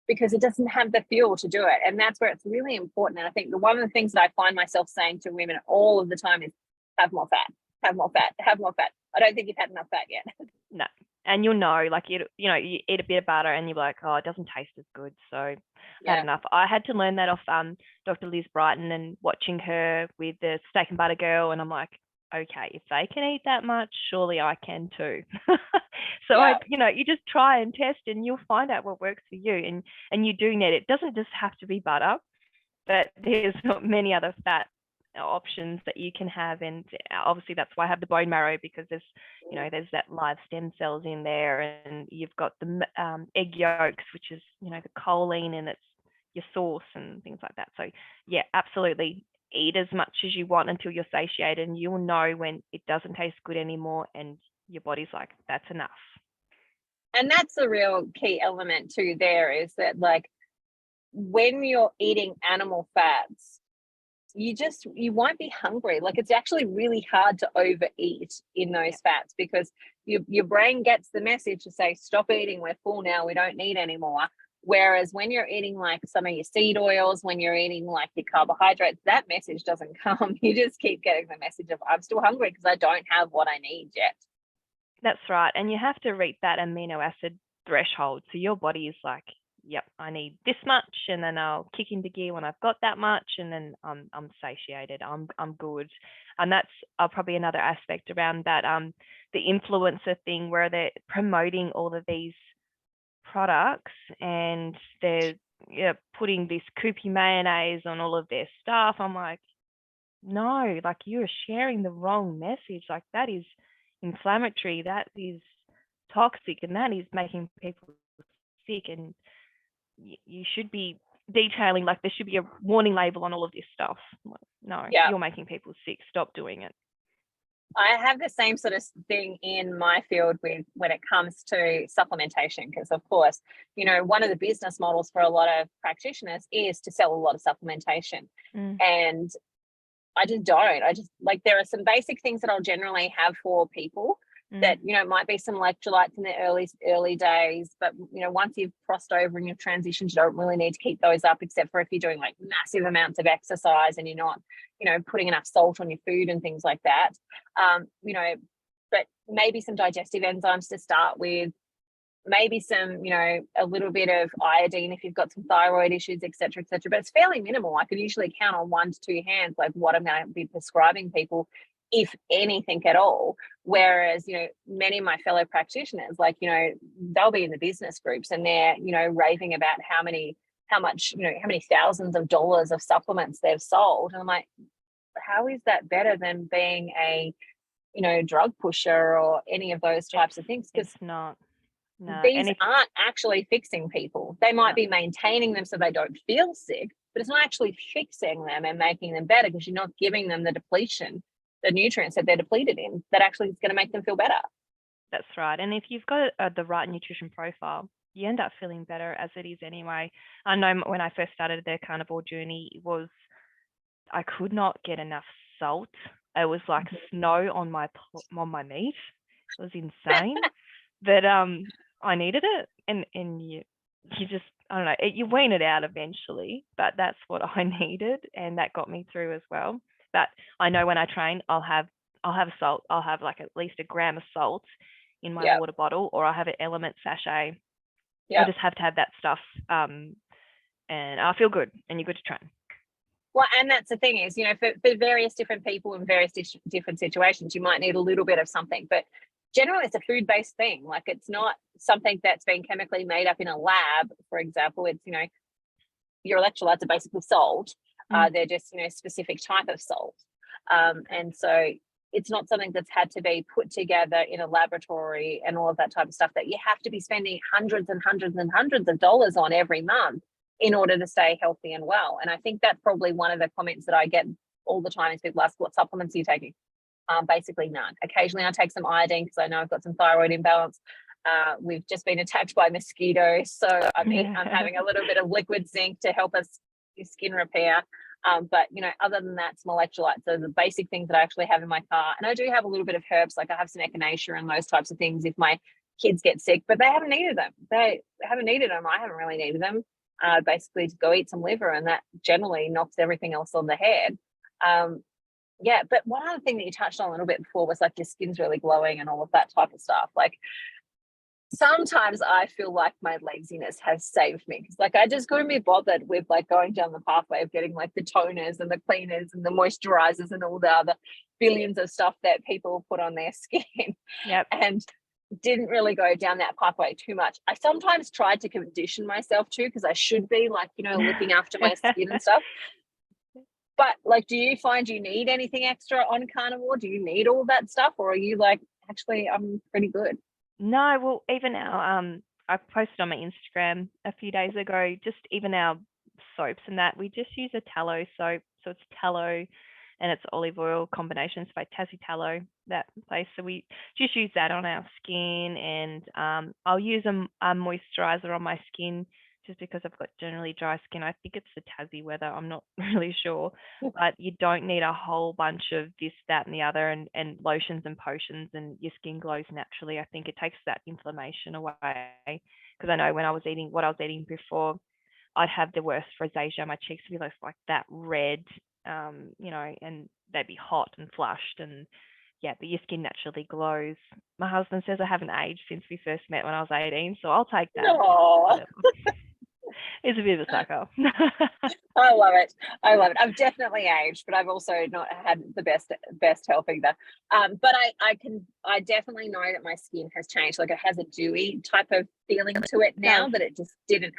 because it doesn't have the fuel to do it. And that's where it's really important. And I think one of the things that I find myself saying to women all of the time is have more fat, have more fat, have more fat. I don't think you've had enough fat yet. No. And you'll know, like, you eat a bit of butter and you're like, oh, it doesn't taste as good. So I had enough. I had to learn that off Dr. Liz Brighton and watching her with the Steak and Butter Girl. And I'm like, okay, if they can eat that much, surely I can too. So you just try and test and you'll find out what works for you. And you do need it. It doesn't just have to be butter, but there's not many other fat options that you can have, and obviously that's why I have the bone marrow, because there's that live stem cells in there, and you've got the egg yolks, which is the choline, and it's your sauce and things like that. So yeah, absolutely eat as much as you want until you're satiated, and you'll know when it doesn't taste good anymore and your body's like, that's enough. And that's the real key element too there, is that like when you're eating animal fats, you won't be hungry. Like it's actually really hard to overeat in those fats, because your brain gets the message to say, stop eating, we're full now, we don't need any more. Whereas when you're eating like some of your seed oils, when you're eating like your carbohydrates, that message doesn't come. You just keep getting the message of, I'm still hungry because I don't have what I need yet. That's right. And you have to reach that amino acid threshold. So your body is like, yep, I need this much, and then I'll kick into gear when I've got that much, and then I'm satiated. I'm good. And that's probably another aspect around that, the influencer thing, where they're promoting all of these products and they're putting this Koopy mayonnaise on all of their stuff. I'm like, no, like you're sharing the wrong message. Like that is inflammatory, that is toxic, and that is making people sick. And you should be detailing, like there should be a warning label on all of this stuff. Like, no, you're making people sick. Stop doing it. I have the same sort of thing in my field with when it comes to supplementation, because of course, one of the business models for a lot of practitioners is to sell a lot of supplementation. And I just don't. Like there are some basic things that I'll generally have for people that, might be some electrolytes in the early days, but, once you've crossed over and you've transitioned, you don't really need to keep those up, except for if you're doing like massive amounts of exercise and you're not, putting enough salt on your food and things like that. But maybe some digestive enzymes to start with, maybe some, a little bit of iodine if you've got some thyroid issues, et cetera, but it's fairly minimal. I can usually count on 1 to 2 hands, like what I'm going to be prescribing people, if anything at all. Whereas, many of my fellow practitioners, like, they'll be in the business groups and they're, raving about how many thousands of dollars of supplements they've sold. And I'm like, how is that better than being a, drug pusher or any of those types of things? Because it's not. No. These aren't actually fixing people. They might be maintaining them so they don't feel sick, but it's not actually fixing them and making them better, because you're not giving them the depletion, the nutrients that they're depleted in, that actually is going to make them feel better. That's right. And if you've got the right nutrition profile, you end up feeling better as it is anyway. I know when I first started the carnivore journey, I could not get enough salt. It was like snow on my meat. It was insane. But I needed it, and you just, I don't know, you wean it out eventually, but that's what I needed, and that got me through as well. But I know when I train, I'll have salt. I'll have like at least 1 gram of salt in my water bottle, or I'll have an element sachet. I just have to have that stuff, and I feel good, and you're good to train. Well, and that's the thing is, for various different people in various different situations, you might need a little bit of something, but generally it's a food-based thing. Like it's not something that's been chemically made up in a lab, for example. It's, your electrolytes are basically salt. They're just, specific type of salt. And so it's not something that's had to be put together in a laboratory and all of that type of stuff that you have to be spending hundreds and hundreds and hundreds of dollars on every month in order to stay healthy and well. And I think that's probably one of the comments that I get all the time is people ask, what supplements are you taking? Basically none. Occasionally I take some iodine because I know I've got some thyroid imbalance. We've just been attacked by mosquitoes, so I'm having a little bit of liquid zinc to help us skin repair. But other than that, some electrolytes are the basic things that I actually have in my car. And I do have a little bit of herbs, like I have some echinacea and those types of things if my kids get sick, but they haven't needed them. They haven't needed them. I haven't really needed them. Basically to go eat some liver, and that generally knocks everything else on the head. But one other thing that you touched on a little bit before was like your skin's really glowing and all of that type of stuff. Like sometimes I feel like my laziness has saved me, because like I just couldn't be bothered with like going down the pathway of getting like the toners and the cleaners and the moisturizers and all the other billions of stuff that people put on their skin. Yep. And didn't really go down that pathway too much. I sometimes tried to condition myself to, because I should be like, looking after my skin and stuff. But like, do you find you need anything extra on Carnivore? Do you need all that stuff, or are you like, actually, I'm pretty good? No, well, even our I posted on my Instagram a few days ago, just even our soaps and that, we just use a tallow soap. So it's tallow and it's olive oil combinations by Tassie Tallow, that place. So we just use that on our skin, and I'll use a moisturizer on my skin just because I've got generally dry skin. I think it's the Tassie weather. I'm not really sure, but you don't need a whole bunch of this, that, and the other, and lotions and potions, and your skin glows naturally. I think it takes that inflammation away, because I know when I was eating what I was eating before, I'd have the worst rosacea. My cheeks would be like that red, and they'd be hot and flushed, and but your skin naturally glows. My husband says I haven't aged since we first met when I was 18, so I'll take that. Aww. He's a bit of a psycho. I love it. I've definitely aged, but I've also not had the best health either. But I definitely know that my skin has changed. Like it has a dewy type of feeling to it now that it just didn't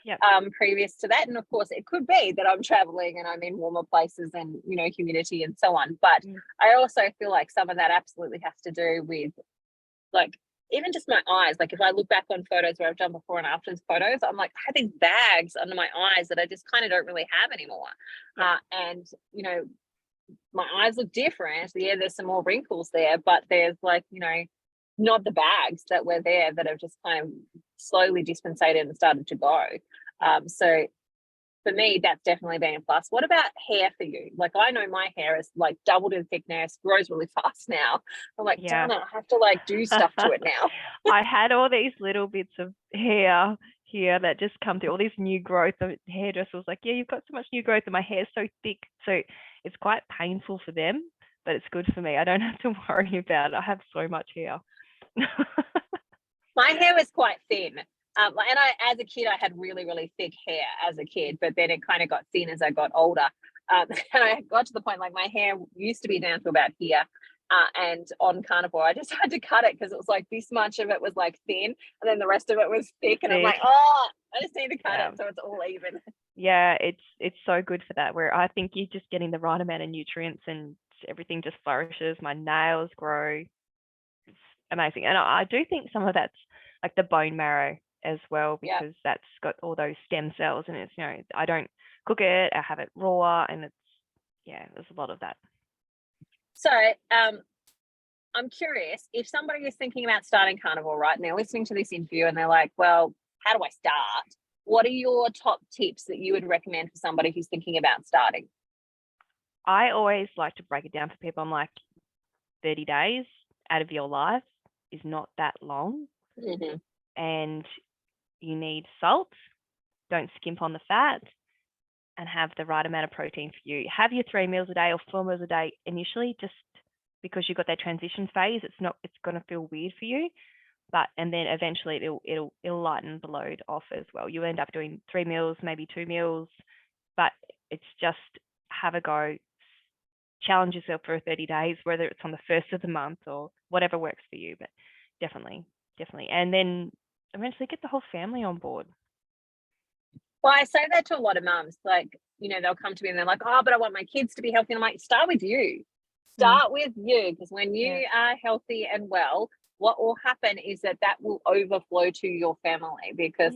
have previous to that. And of course it could be that I'm traveling and I'm in warmer places and humidity and so on. But I also feel like some of that absolutely has to do with like even just my eyes. Like if I look back on photos where I've done before and after photos, I'm like, I had these bags under my eyes that I just kind of don't really have anymore. And my eyes look different. Yeah, there's some more wrinkles there, but there's like, not the bags that were there that have just kind of slowly dispensated and started to go. So for me, that's definitely been a plus. What about hair for you? Like I know my hair is like doubled in thickness, grows really fast now. I'm like, damn it, I have to like do stuff to it now. I had all these little bits of hair here that just come through, all this new growth. The hairdresser was like, yeah, you've got so much new growth and my hair's so thick. So it's quite painful for them, but it's good for me. I don't have to worry about it. I have so much hair. My hair was quite thin. And as a kid, I had really, really thick hair as a kid, but then it kind of got thin as I got older. And I got to the point, like my hair used to be down to about here. And on Carnivore, I just had to cut it because it was like this much of it was like thin and then the rest of it was thick. And I'm like, I just need to cut it so it's all even. Yeah, it's so good for that, where I think you're just getting the right amount of nutrients and everything just flourishes. My nails grow. It's amazing. And I do think some of that's like the bone marrow as well, because that's got all those stem cells, and it's I don't cook it, I have it raw, and it's there's a lot of that. So I'm curious, if somebody is thinking about starting Carnivore, right, and they're listening to this interview and they're like, well, how do I start? What are your top tips that you would recommend for somebody who's thinking about starting? I always like to break it down for people. I'm like, 30 days out of your life is not that long. And you need salt, don't skimp on the fat, and have the right amount of protein for you. Have your 3 meals a day or 4 meals a day initially, just because you've got that transition phase. It's going to feel weird for you, and then eventually it'll lighten the load off as well. You end up doing 3 meals, maybe 2 meals, but it's just have a go. Challenge yourself for 30 days, whether it's on the first of the month or whatever works for you, but definitely. And then eventually get the whole family on board. Well, I say that to a lot of mums, like, they'll come to me and they're like, oh, but I want my kids to be healthy. And I'm like, start with you. Start with you, because when you are healthy and well, what will happen is that will overflow to your family, because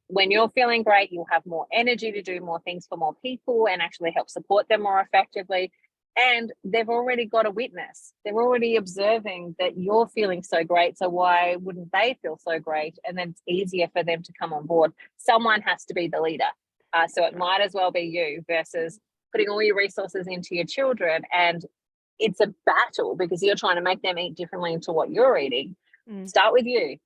when you're feeling great, you'll have more energy to do more things for more people and actually help support them more effectively. And they've already got a witness. They're already observing that you're feeling so great. So why wouldn't they feel so great? And then it's easier for them to come on board. Someone has to be the leader. So it might as well be you versus putting all your resources into your children. And it's a battle because you're trying to make them eat differently to what you're eating. Start with you.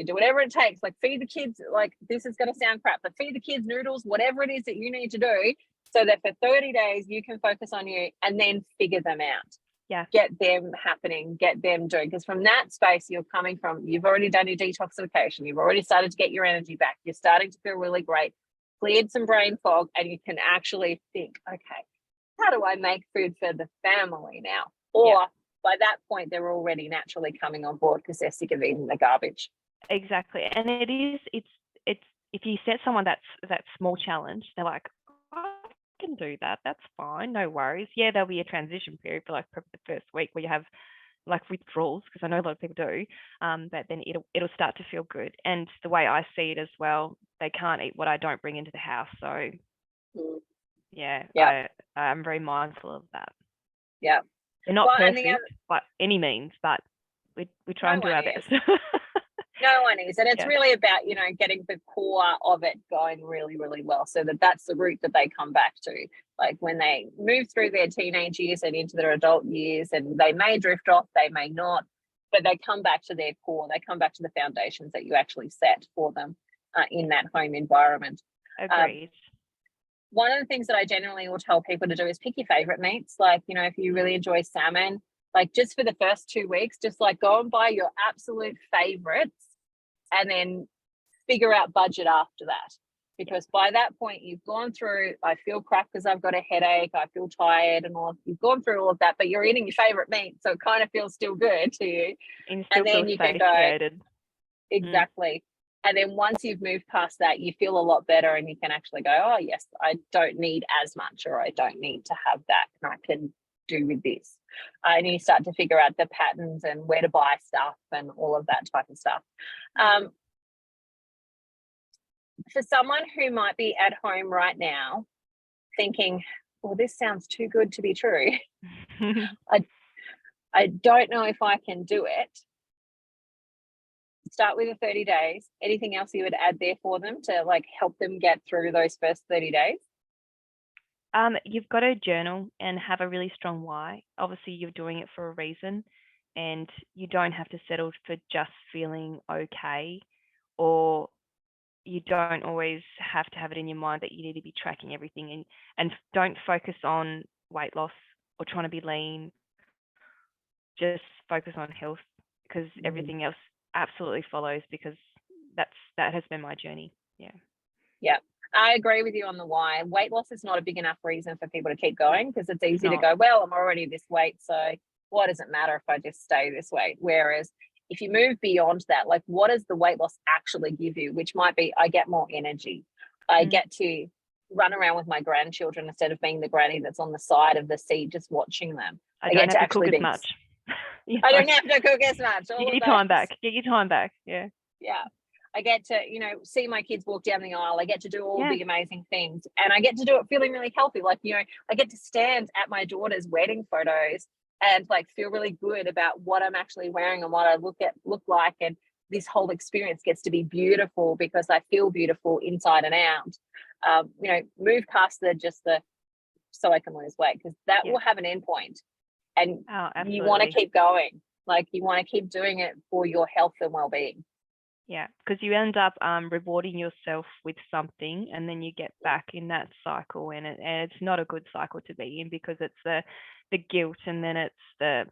Do whatever it takes. Like feed the kids, like this is going to sound crap, but feed the kids noodles, whatever it is that you need to do, so that for 30 days you can focus on you and then figure them out. Yeah. Get them happening, get them doing. Because from that space you're coming from, you've already done your detoxification, you've already started to get your energy back, you're starting to feel really great, cleared some brain fog, and you can actually think, okay, how do I make food for the family now? Or by that point, they're already naturally coming on board because they're sick of eating the garbage. Exactly. And it's if you set someone that small challenge, they're like, I can do that. That's fine. No worries. Yeah, there'll be a transition period for like the first week where you have like withdrawals, because I know a lot of people do, but then it'll start to feel good. And the way I see it as well, they can't eat what I don't bring into the house. So I'm very mindful of that. Yeah. They're not perfect by any means, but we try and do our best. No one is. And it's really about, getting the core of it going really, really well, so that's the route that they come back to. Like when they move through their teenage years and into their adult years, and they may drift off, they may not, but they come back to their core. They come back to the foundations that you actually set for them in that home environment. Agreed. One of the things that I generally will tell people to do is pick your favorite meats. Like, if you really enjoy salmon, like just for the first 2 weeks, just like go and buy your absolute favorites and then figure out budget after that. Because by that point, you've gone through, I feel crap because I've got a headache, I feel tired and all. You've gone through all of that, but you're eating your favorite meat. So it kind of feels still good to you. And then you can go. Exactly. And then once you've moved past that, you feel a lot better and you can actually go, oh, yes, I don't need as much, or I don't need to have that, and I can do with this. And you start to figure out the patterns and where to buy stuff and all of that type of stuff. For someone who might be at home right now thinking, well, this sounds too good to be true. I don't know if I can do it. Start with the 30 days. Anything else you would add there for them to like help them get through those first 30 days? You've got to journal and have a really strong why. Obviously, you're doing it for a reason, and you don't have to settle for just feeling okay, or you don't always have to have it in your mind that you need to be tracking everything, and don't focus on weight loss or trying to be lean. Just focus on health, because everything else absolutely follows, because that has been my journey. Yeah, I agree with you on the why. Weight loss is not a big enough reason for people to keep going, because it's easy to go, well, I'm already this weight, so what does it matter if I just stay this weight? Whereas if you move beyond that, like what does the weight loss actually give you? Which might be, I get more energy. I get to run around with my grandchildren instead of being the granny that's on the side of the seat just watching them. I don't have to cook as much. I don't have to cook as much. Get your time back. Yeah. I get to, see my kids walk down the aisle. I get to do all the amazing things, and I get to do it feeling really healthy. Like, I get to stand at my daughter's wedding photos and like feel really good about what I'm actually wearing and what I look like. And this whole experience gets to be beautiful because I feel beautiful inside and out. Move past the so I can lose weight, because that will have an end point. And you want to keep going. Like, you want to keep doing it for your health and well-being. Yeah, because you end up rewarding yourself with something, and then you get back in that cycle, and it's not a good cycle to be in, because it's the guilt, and then it's the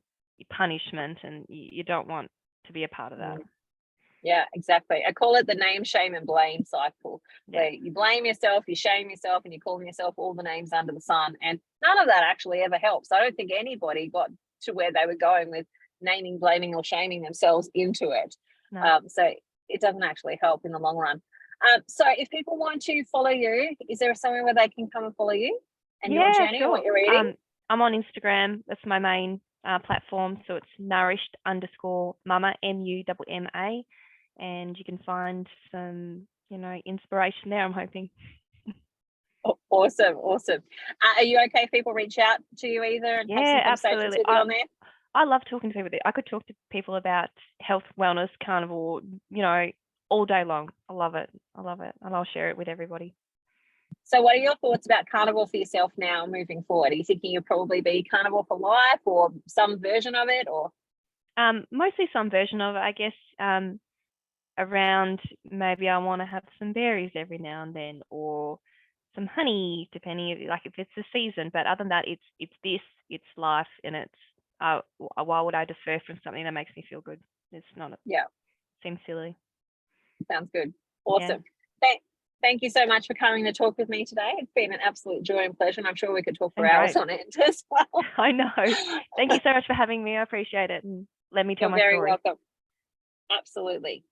punishment, and you don't want to be a part of that. Yeah, exactly. I call it the name, shame, and blame cycle. Where you blame yourself, you shame yourself, and you're calling yourself all the names under the sun, and none of that actually ever helps. I don't think anybody got to where they were going with naming, blaming, or shaming themselves into it. No. So it doesn't actually help in the long run. So if people want to follow you, is there somewhere where they can come and follow you and your journey, sure. what you're eating? I'm on Instagram. That's my main platform. So it's nourished_mama, MUMMA, and you can find some, inspiration there, I'm hoping. Awesome. Are you okay if people reach out to you either and have some Yeah, conversations absolutely. with you on there? I love talking to people. I could talk to people about health, wellness, carnivore, all day long. I love it. And I'll share it with everybody. So what are your thoughts about carnivore for yourself now moving forward? Are you thinking you'll probably be carnivore for life or some version of it, or? Mostly some version of it, I guess. Around maybe I want to have some berries every now and then, or some honey, depending like if it's the season. But other than that, it's life, and it's why would I defer from something that makes me feel good? It's not. Yeah, Seems silly. sounds good. Awesome. Yeah. Thank you so much for coming to talk with me today. It's been an absolute joy and pleasure, and I'm sure we could talk for hours on it as well. I know. Thank you so much for having me. I appreciate it, and let me tell You're my very story. welcome. Absolutely.